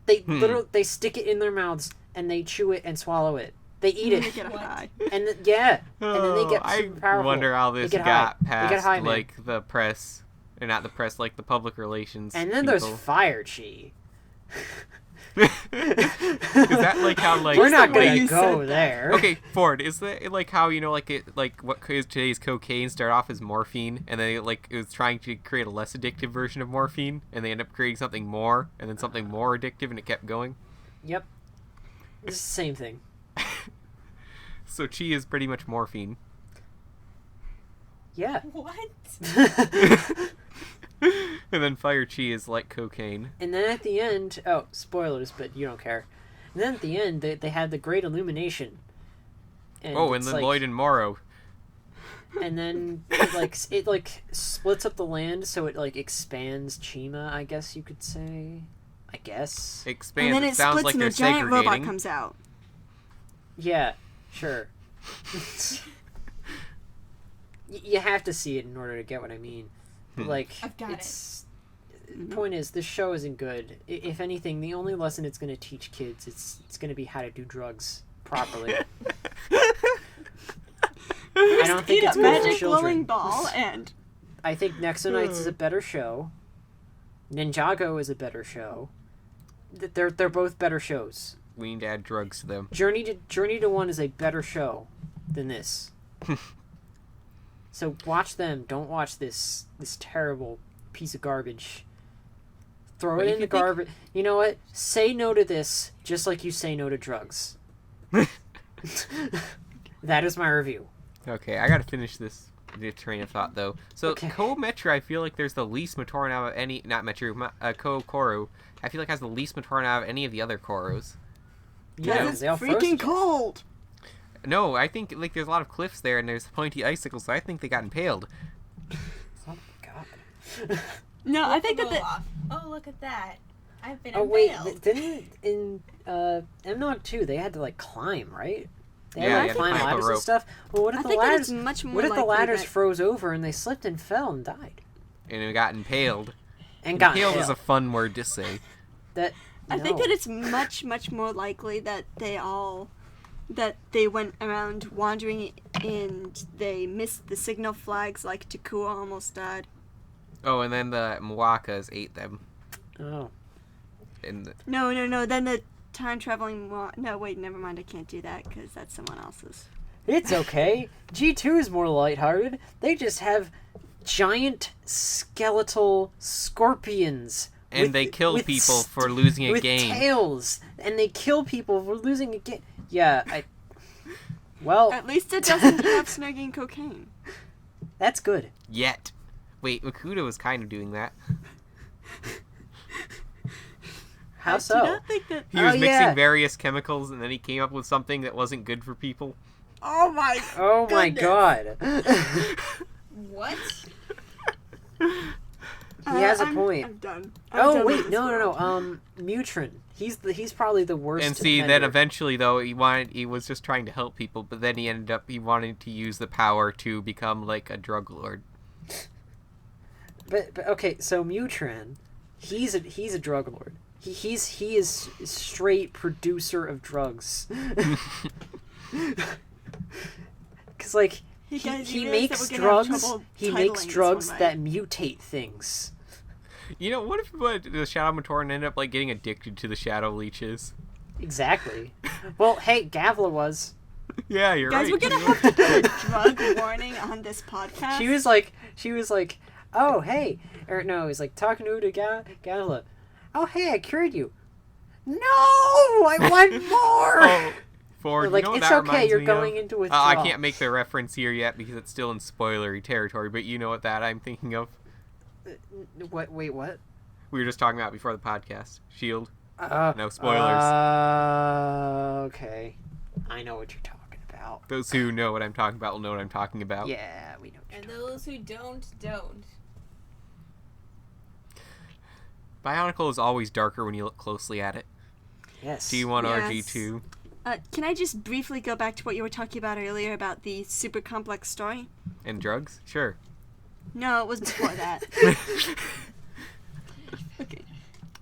They Hmm. literally they stick it in their mouths and they chew it and swallow it. They eat And they it. get a What? high. And then they get I super powerful. wonder how They this get got high. They get past high, man. the press, or not the press, the public relations. And then people. there's fire chi. Is that like how like We're not the way gonna you go said there. Okay, Ford, is that like how what today's cocaine started off as morphine, and then it was trying to create a less addictive version of morphine, and they end up creating something more, and then something more addictive, and it kept going. Yep. It's the same thing. So chi is pretty much morphine. Yeah. What? And then fire chi is like cocaine. And then at the end, oh, spoilers, but you don't care. And then at the end, they had the Great Illumination. And And it's then like, Lloyd and Morrow. And then it splits up the land, so it like expands Chima, I guess you could say. I guess. Expands. And then it sounds splits like and they're a giant robot segregating. comes out. Yeah, sure. You have to see it in order to get what I mean. Like, I've got it's. The point is, this show isn't good. If anything, the only lesson it's going to teach kids, it's going to be how to do drugs properly. I don't think Eat it's a good for magic glowing children. ball and I think Nexonites is a better show. Ninjago is a better show. They're both better shows. We need to add drugs to them. Journey to One is a better show than this. So watch them. Don't watch this terrible piece of garbage. Throw But it if in you the think- garbage. You know what? Say no to this, just like you say no to drugs. That is my review. Okay, I gotta finish the train of thought though. So Okay. Ko Metra, I feel like there's the least Matoran out of any. Not Metru, Ko Koru. I feel like has the least Matoran out of any of the other Koros. Yeah, it's they all froze freaking to death. cold. No, I think like there's a lot of cliffs there and there's pointy icicles, so I think they got impaled. Oh my god. No, I think that Blow the off. Oh, look at that. I've been Oh wait, impaled. didn't in MNOG 2 they had to like climb, right? They had Yeah, to you like had to climb climb up a ladders and rope. stuff. Well, what I if the think that ladders? it's much more What if the likely ladders that- froze over and they slipped and fell and died? And it got impaled. And got Impaled is impaled. a fun word to say. That I think no. that it's much more likely that they went around wandering and they missed the signal flags like Takua almost died. Oh, and then the Mwakas ate them. Oh. And No. Then the time traveling. No, wait, never mind. I can't do that because that's someone else's. It's okay. G2 is more lighthearted. They just have giant skeletal scorpions. And they kill people for losing a with game. tails. And they kill people for losing a game. Yeah, Well, At least it doesn't have snorting cocaine. that's good. Yet. Wait, Makuta was kind of doing that. How I so? do not think that. He was Oh, mixing yeah. various chemicals and then he came up with something that wasn't good for people. Oh my. Oh my god. What? He has a I'm- point. I'm done. Oh wait, no. Mutron. He's probably the worst. And see, then offender. eventually though he was just trying to help people, but then he wanted to use the power to become like a drug lord. But okay, so Mutron, he's a drug lord. He is straight producer of drugs. Cause like Hey, guys, he you realize that makes we're gonna have drugs. trouble He titling makes this drugs one, that right? mutate things. You know, what if the Shadow Matoran ended up like getting addicted to the Shadow Leeches? Exactly. Well, hey, Gavla was. Yeah, you're Guys, right. we're gonna have to put a drug warning on this podcast. She was like, oh hey, or no, he's like talking to Gavla. Oh hey, I cured you. No, I want more. Oh, Ford, Or, like, you know what it's that okay, reminds you're me going of? into I withdrawal. can't make the reference here yet because it's still in spoilery territory, but you know what that I'm thinking of. What? Wait, what? We were just talking about before the podcast. Shield. No No spoilers. Okay, I know what you're talking about. Those who know what I'm talking about will know what I'm talking about. Yeah, we know. What And you're talking those who don't. Bionicle is always darker when you look closely at it. Yes. G1 or Yes. G2. Can I just briefly go back to what you were talking about earlier about the super complex story? And drugs? Sure. No, it was before that. Okay.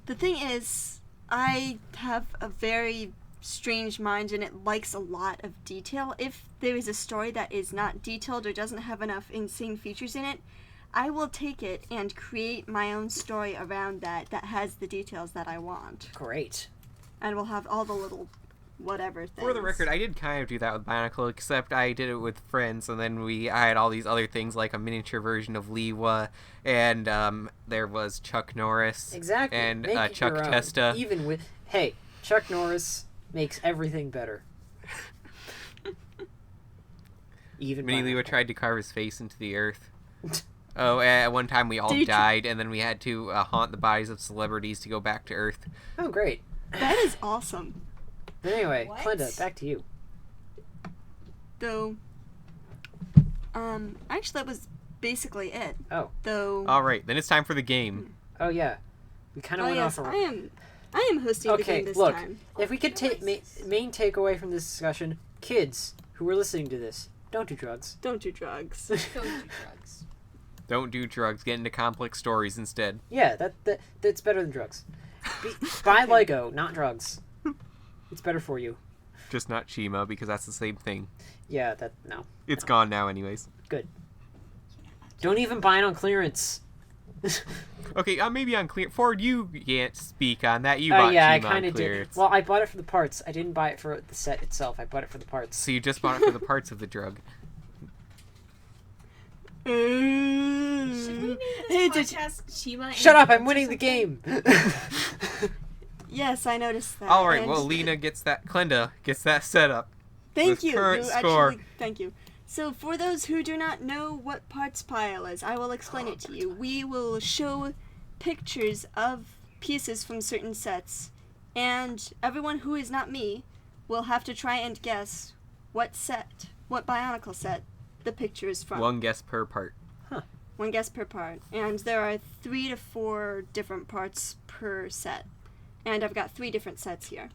The thing is, I have a very strange mind and it likes a lot of detail. If there is a story that is not detailed or doesn't have enough insane features in it, I will take it and create my own story around that has the details that I want. Great. and we'll have all the little whatever things. For the record, I did kind of do that with Bionicle, except I did it with friends, and then I had all these other things like a miniature version of Lewa, and there was Chuck Norris, Exactly. and Make it Chuck your own. Testa. Even with Chuck Norris makes everything better. Even Mini Lewa Bionicle. tried to carve his face into the earth. Oh, at one time we all Did you- died, and then we had to haunt the bodies of celebrities to go back to Earth. Oh, great. That is awesome. But anyway, What? Clinda, back to you. Though, actually that was basically it. Oh. Though. All right, then it's time for the game. Oh yeah, we kind of Oh went yes, off. I am hosting the Okay, game this look. time. If we could take main takeaway from this discussion, kids who are listening to this, don't do drugs. Don't do drugs. Don't do drugs. Don't do drugs. Get into complex stories instead. Yeah, that's better than drugs. Buy Lego, not drugs. It's better for you. Just not Shima, because that's the same thing. Yeah, no. It's gone now anyways. Good. Don't even buy it on clearance. Okay, maybe on clear. Ford, you can't speak on that. You bought yeah, I Shima kind on of did. clearance. Well, I bought it for the parts. I didn't buy it for the set itself. I bought it for the parts. So you just bought it for the parts of the drug. Should we name Hey, this did podcast Shima? Shut and up! I'm Drugs or winning the something? game. Yes, I noticed that. All right, and well, Clinda gets that set up. thank with you. current You score. actually, thank you. So, for those who do not know what parts pile is, I will explain it to you. We will show pictures of pieces from certain sets, and everyone who is not me will have to try and guess what Bionicle set the picture is from. One guess per part. One guess per part. And there are 3 to 4 different parts per set. And I've got 3 different sets here.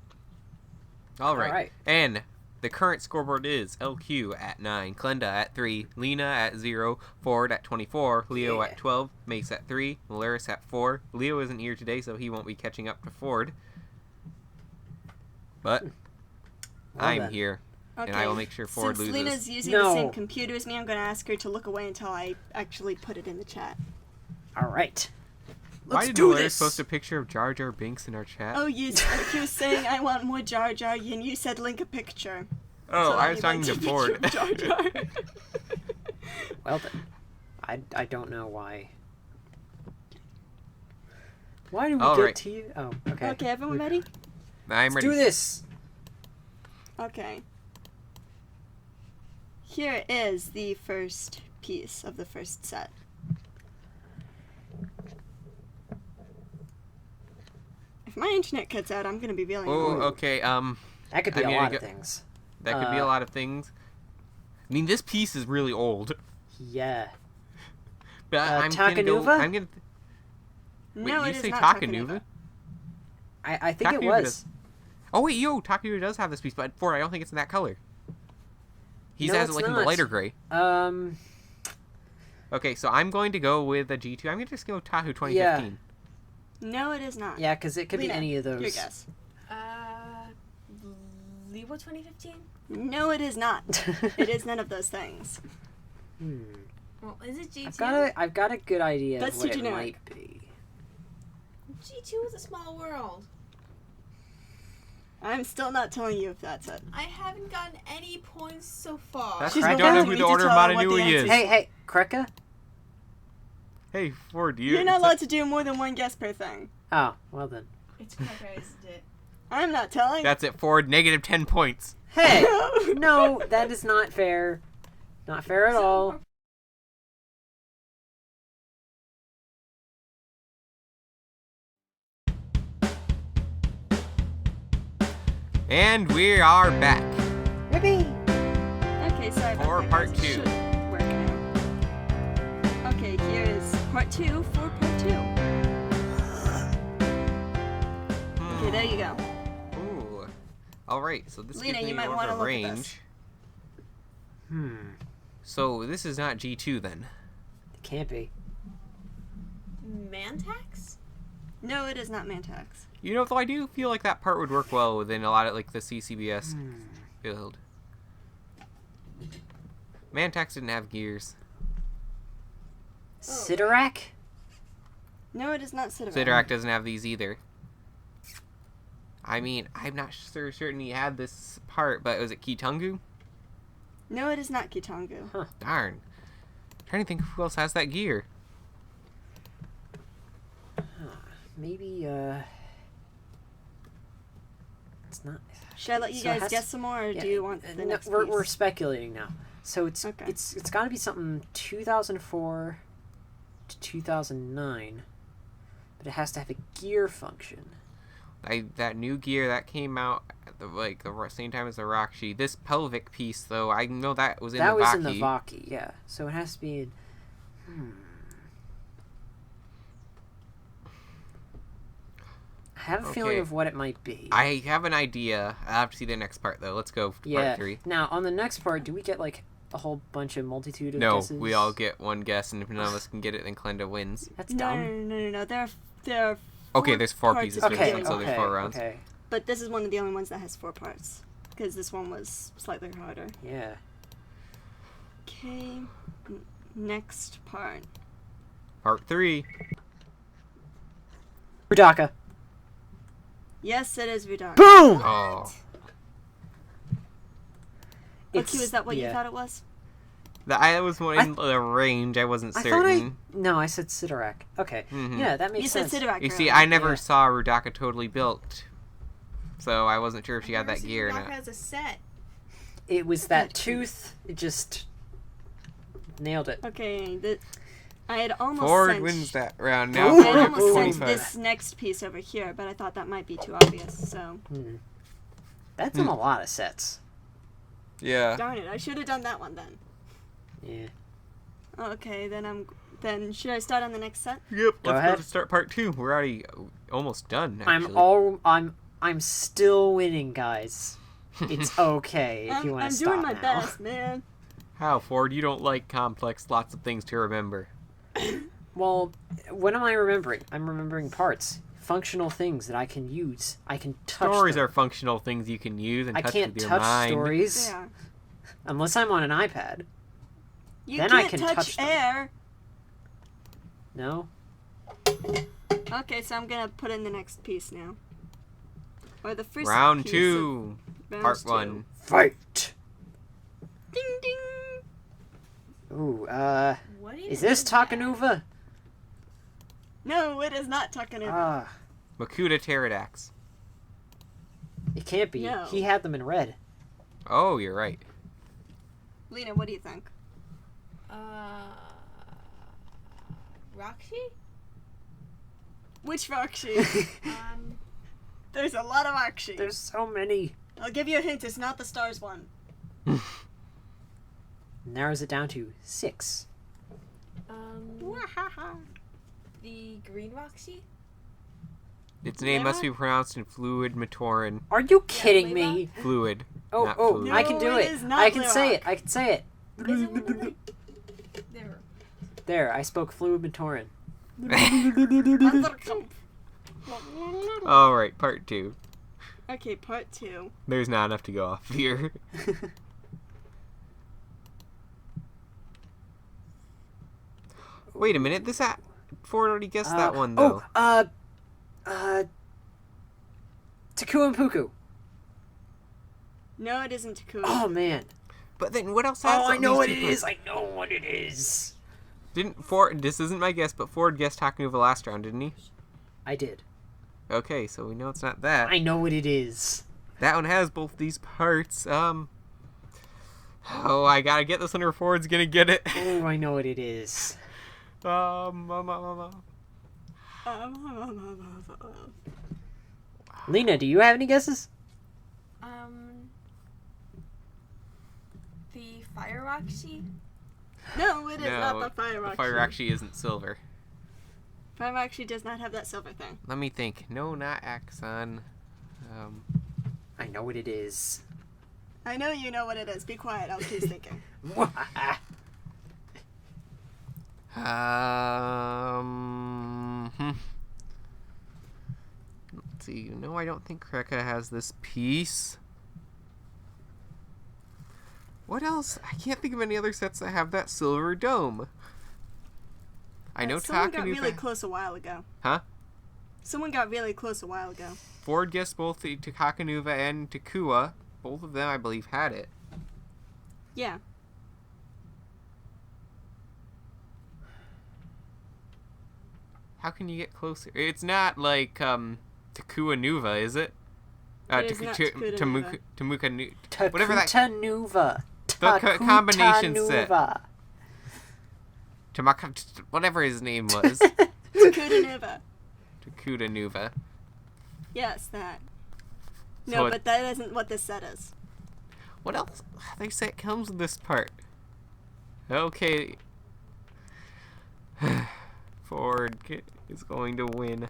All right. Alright. And the current scoreboard is LQ at 9, Clinda at 3, Lena at 0, Ford at 24, Leo Yeah. at 12, Mace at 3, Malaris at 4. Leo isn't here today, so he won't be catching up to Ford. But Well I'm then. here, Okay. and I will make sure Ford Since loses. Lena's using No. the same computer as me, I'm going to ask her to look away until I actually put it in the chat. All right. Why Let's did do Malaris this! post a picture of Jar Jar Binks in our chat? Oh, you was saying I want more Jar Jar, and you said link a picture. Oh, So I was you talking linked to a Ford. picture of Jar Jar. Well then, I don't know why. Why did we All get right. to you? Oh, okay. Okay, everyone ready? I'm Let's ready. do this. Okay. Here is the first piece of the first set. If my internet cuts out, I'm gonna be really Oh, annoyed. okay. That could be I'm a gonna lot of go- things. That could be a lot of things. I mean, this piece is really old. Yeah. But I'm gonna go. Takanuva? I'm gonna. Wait, No, you it is say not Takanuva? I think it Takanuva was. does- Oh wait, Takanuva does have this piece, but Ford, I don't think it's in that color. He No, has it it's like in the not. lighter gray. Okay, so I'm going to go with a G2. I'm gonna just go Tahu 2015. No, it is not. Yeah, because it could Lena, be any of those. Your guess. Lewa 2015? No, it is not. It is none of those things. Well, is it G2? I've got a good idea That's of what too it generic. might be. G2 is a small world. I'm still not telling you if that's it. I haven't gotten any points so far. That's She's I not don't know wanting who me the to Order of tell her Mata what the Nui answer is. is. Hey, Kreka? Hey, Ford, You're not allowed to do more than one guess per thing. Oh, well then. It's Kaka, isn't it? I'm not telling. That's it, Ford. Negative 10 points. Hey! No, that is not fair. Not fair at all. And we are back. Yippee! Okay, sorry about For that, part guys. It 2. should work now. Okay, here is part 2 for part 2. Okay, there you go. Ooh. All right, so this Lena, gives me you might more wanna of a look at this. range. So this is not G2 then. It can't be. Mantax? No, it is not Mantax. You know, though I do feel like that part would work well within a lot of like the CCBS build. Mantax didn't have gears. Sidorak? No, it is not Sidorak. Sidorak doesn't have these either. I mean, I'm not certain he had this part, but was it Kitungu? No, it is not Kitongu. Huh. Darn. Trying to think who else has that gear. Maybe, it's not... Should I let you So it guys has- guess some more, or yeah, do you want the no, next we're piece? speculating now. So it's Okay. it's got to be something 2004 to 2009, but it has to have a gear function. That new gear that came out at the same time as the Rakshi. This pelvic piece, though, I know that was in That the was Vaki. in the Vaki, yeah. So it has to be in... I have a feeling Okay. of what it might be. I have an idea. I have to see the next part, though. Let's go to yeah. part 3. Now, on the next part, do we get, like, a whole bunch of multitude of No, guesses? we all get one guess, and if none of us can get it, then Klenda wins. That's No, dumb. no. There are Okay, four there's 4 parts pieces of to the this Okay, one, so game, there's 4 rounds. okay. but this is one of the only ones that has 4 parts, because this one was slightly harder. Yeah. Okay, next part. Part 3. Rudaka. Yes, it is Vidar. Boom! Oh. Okay, was that what you yeah. thought it was? I was more in the range. I wasn't I certain. thought No, I said Sidorak. Okay. Mhm. Yeah, that makes You sense. said Sidorak. You see, earlier. I never Yeah. saw Rudaka totally built, so I wasn't sure if she had that gear or Doc not. has a set. It was that tooth. It just nailed it. Okay, I had almost Ford sent... wins that round. Now Ooh. I Ford had gets almost sent 25. this next piece over here, but I thought that might be too obvious, so... That's in a lot of sets. Yeah. Darn it, I should have done that one then. Yeah. Okay, then should I start on the next set? Yep. Go Let's ahead. go to start part 2. We're already almost done. Actually. I'm still winning, guys. It's okay if you want I'm to stop doing my now. best, man. How, Ford? You don't like complex, lots of things to remember. Well, what am I remembering? I'm remembering parts, functional things that I can use. I can touch. Stories them. are functional things you can use and I touch can't with your touch mind. stories They are. unless I'm on an iPad. You Then can't I can touch touch them. air. No. Okay, so I'm gonna put in the next piece now. Or the first Round piece 2, of round part 2. 1. Fight. Ding ding. Ooh. What Is this Takanuva? No, it is not Takanuva. Ah, Makuta Pterodax. it can't be. No. He had them in red. Oh, you're right. Lena, what do you think? Rakshi? Which Rakshi? There's a lot of Rakshi. There's so many. I'll give you a hint. It's not the stars one. Narrows it down to 6. The green Rakshi? Its name Leva? must be pronounced in fluid Matoran. Are you kidding Leva? me? Fluid. Oh, not oh, fluid. I can do No, it. it is not I can say Leva. it. I can say it. Is it one of the... There. There, I spoke fluid Matoran. Alright, part 2. Okay, part 2. There's not enough to go off here. Wait a minute, Ford already guessed that one, though. Taku and Puku. No, it isn't Takuma. Oh, man. But then what else has Oh, I something know what these it two is. put- I know what it is. Didn't Ford, this isn't my guess, but Ford guessed Takanuva last round, didn't he? I did. Okay, so we know it's not that. I know what it is. That one has both these parts. Oh, I gotta get this one or Ford's gonna get it. Oh, I know what it is. Lena, do you have any guesses? The fire Rakshi? No, it is No, not the Fire Rakshi. the fire actually isn't silver. Fire Rakshi does not have that silver thing. Let me think. No, not Axon. I know what it is. I know you know what it is. Be quiet. I'll keep thinking. Let's see. No, I don't think Kreka has this piece. What else? I can't think of any other sets that have that silver dome. I know Someone got Takanuva. really close a while ago. Huh? Someone got really close a while ago. Ford guessed both the Takakanuva and Takua. Both of them, I believe, had it. Yeah. How can you get closer? It's not like Takua Nuva, is it? It is not Takuta Tamuka whatever that Takuta the combination set. Nuva. Tamaka, whatever his name was. Takuta Nuva. Yes, that. So No, it- but that isn't what this set is. What else? They say it comes with this part. Okay. Ford is going to win.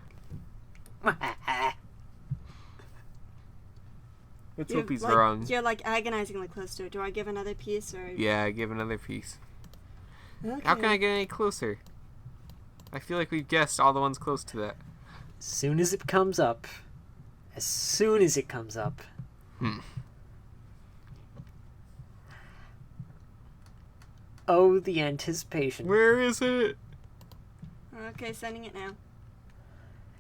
Let's hope he's wrong. You're like agonizingly close to it. Do I give another piece or? Yeah, give another piece. Okay. How can I get any closer? I feel like we've guessed all the ones close to that. As soon as it comes up. As soon as it comes up. Oh, the anticipation. Where is it? Okay, sending it now.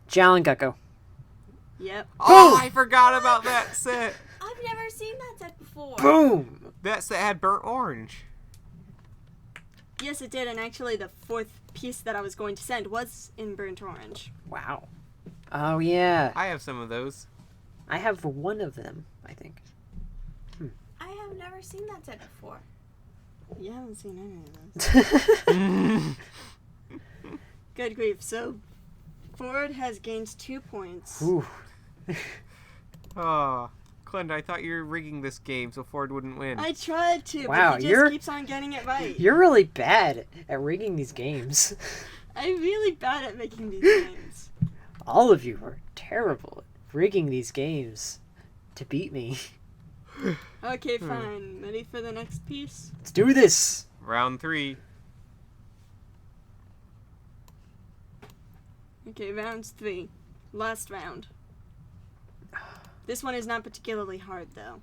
Jalangekko. Yep. Oh, I forgot about that set. I've never seen that set before. Boom! That set had burnt orange. Yes, it did, and actually the fourth piece that I was going to send was in burnt orange. Wow. Oh, yeah. I have some of those. I have one of them, I think. I have never seen that set before. You haven't seen any of those. Good grief. So, Ford has gained 2 points. Ooh. Oh, Clint, I thought you were rigging this game so Ford wouldn't win. I tried to, Wow, but he you're- just keeps on getting it right. You're really bad at rigging these games. I'm really bad at making these games. All of you are terrible at rigging these games to beat me. Okay, fine. Ready for the next piece? Let's do this! Round 3. Okay, round 3. Last round. This one is not particularly hard, though.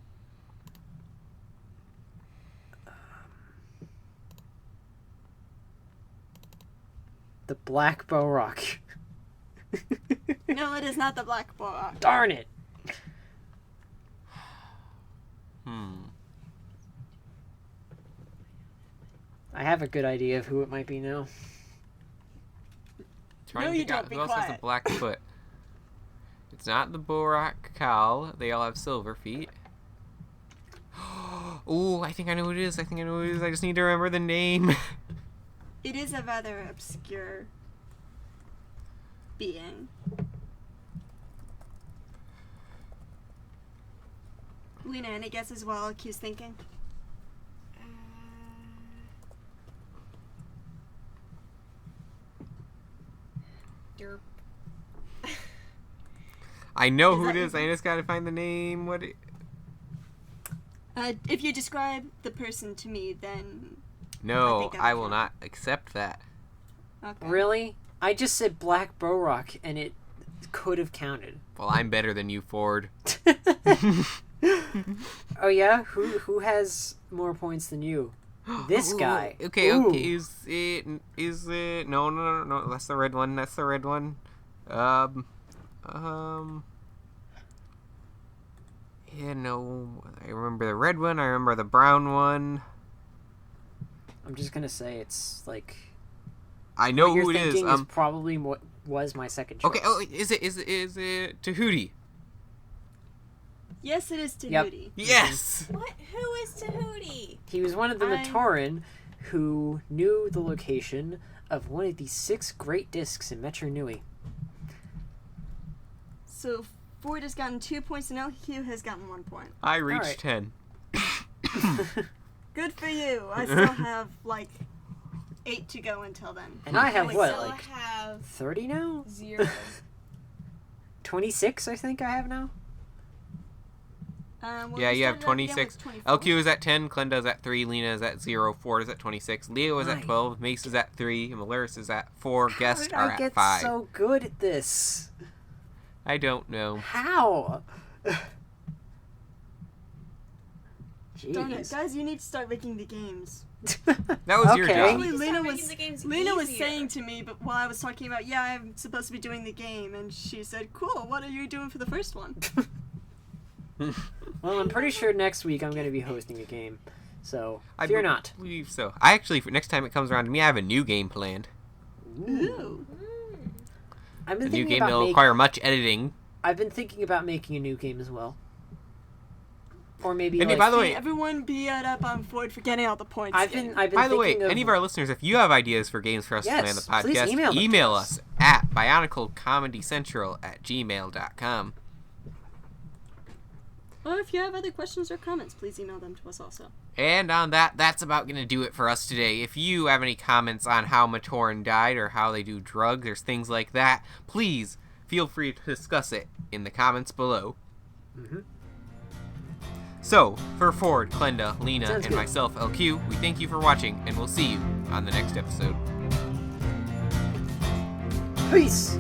The Black Bow Rock. No, it is not the Black Boa. Darn it! I have a good idea of who it might be now. Trying No, to you figure out don't. Be who else has a quiet. black foot. It's not the Borak Kal. They all have silver feet. Oh, I think I know who it is. I just need to remember the name. It is a rather obscure being. Lena, any guesses while Q's thinking? Derp. I know Is who that it is. you? I just gotta find the name. If you describe the person to me, then... No, think I I will can. not accept that. Okay. Really? I just said Black Bow Rock and it could have counted. Well, I'm better than you, Ford. Oh yeah? Who has more points than you? This Ooh, guy. Okay, Ooh. okay. Is it? No. That's the red one. Yeah, no. I remember the red one. I remember the brown one. I'm just gonna say it's like I know what you're who it is. thinking is probably what was my second choice. Okay. Oh, is it Tahuti? Yes, it is Yep. Tahuti. Yes. What? Who is Tahuti? He was one of the I- Matoran who knew the location of one of the 6 great discs in Mata Nui. So Ford has gotten 2 points and Q has gotten 1 point. I reached right. 10. Good for you. I still have, like, 8 to go until then. And I have We what, still like have 30 now? 0. 26 I think I have now? Well, Yeah, we you have started out again 26. with 24. LQ is at 10, Klenda is at 3, Lena is at 0, Ford is at 26, Leo is at Right. 12, Mace is at 3, and Malaris is at 4, How guests did are I at get 5. so good at this? I don't know. How? Darn it, Jeez. guys! You need to start making the games. That was your Okay. job. Actually, Start Lena making was the games Lena was easier. saying to me, but while I was talking about, yeah, I'm supposed to be doing the game, and she said, "Cool. What are you doing for the first one?" Well, I'm pretty sure next week I'm going to be hosting a game, so fear not. I believe so. I actually, for next time it comes around to me, I have a new game planned. Ooh. I've The been new thinking game about that will making. require much editing. I've been thinking about making a new game as well, or maybe. And like, by the See, way, everyone be up on Ford for getting all the points. I've been by the way, thinking of, any of our listeners, if you have ideas for games for us to play on the Yes, podcast, please email them to email us. us at bioniclecomedicentral@gmail.com. Or if you have other questions or comments, please email them to us also. And on that, that's about going to do it for us today. If you have any comments on how Matoran died or how they do drugs or things like that, please feel free to discuss it in the comments below. Mm-hmm. So, for Ford, Klenda, Lena, Sounds and good. myself, LQ, we thank you for watching, and we'll see you on the next episode. Peace.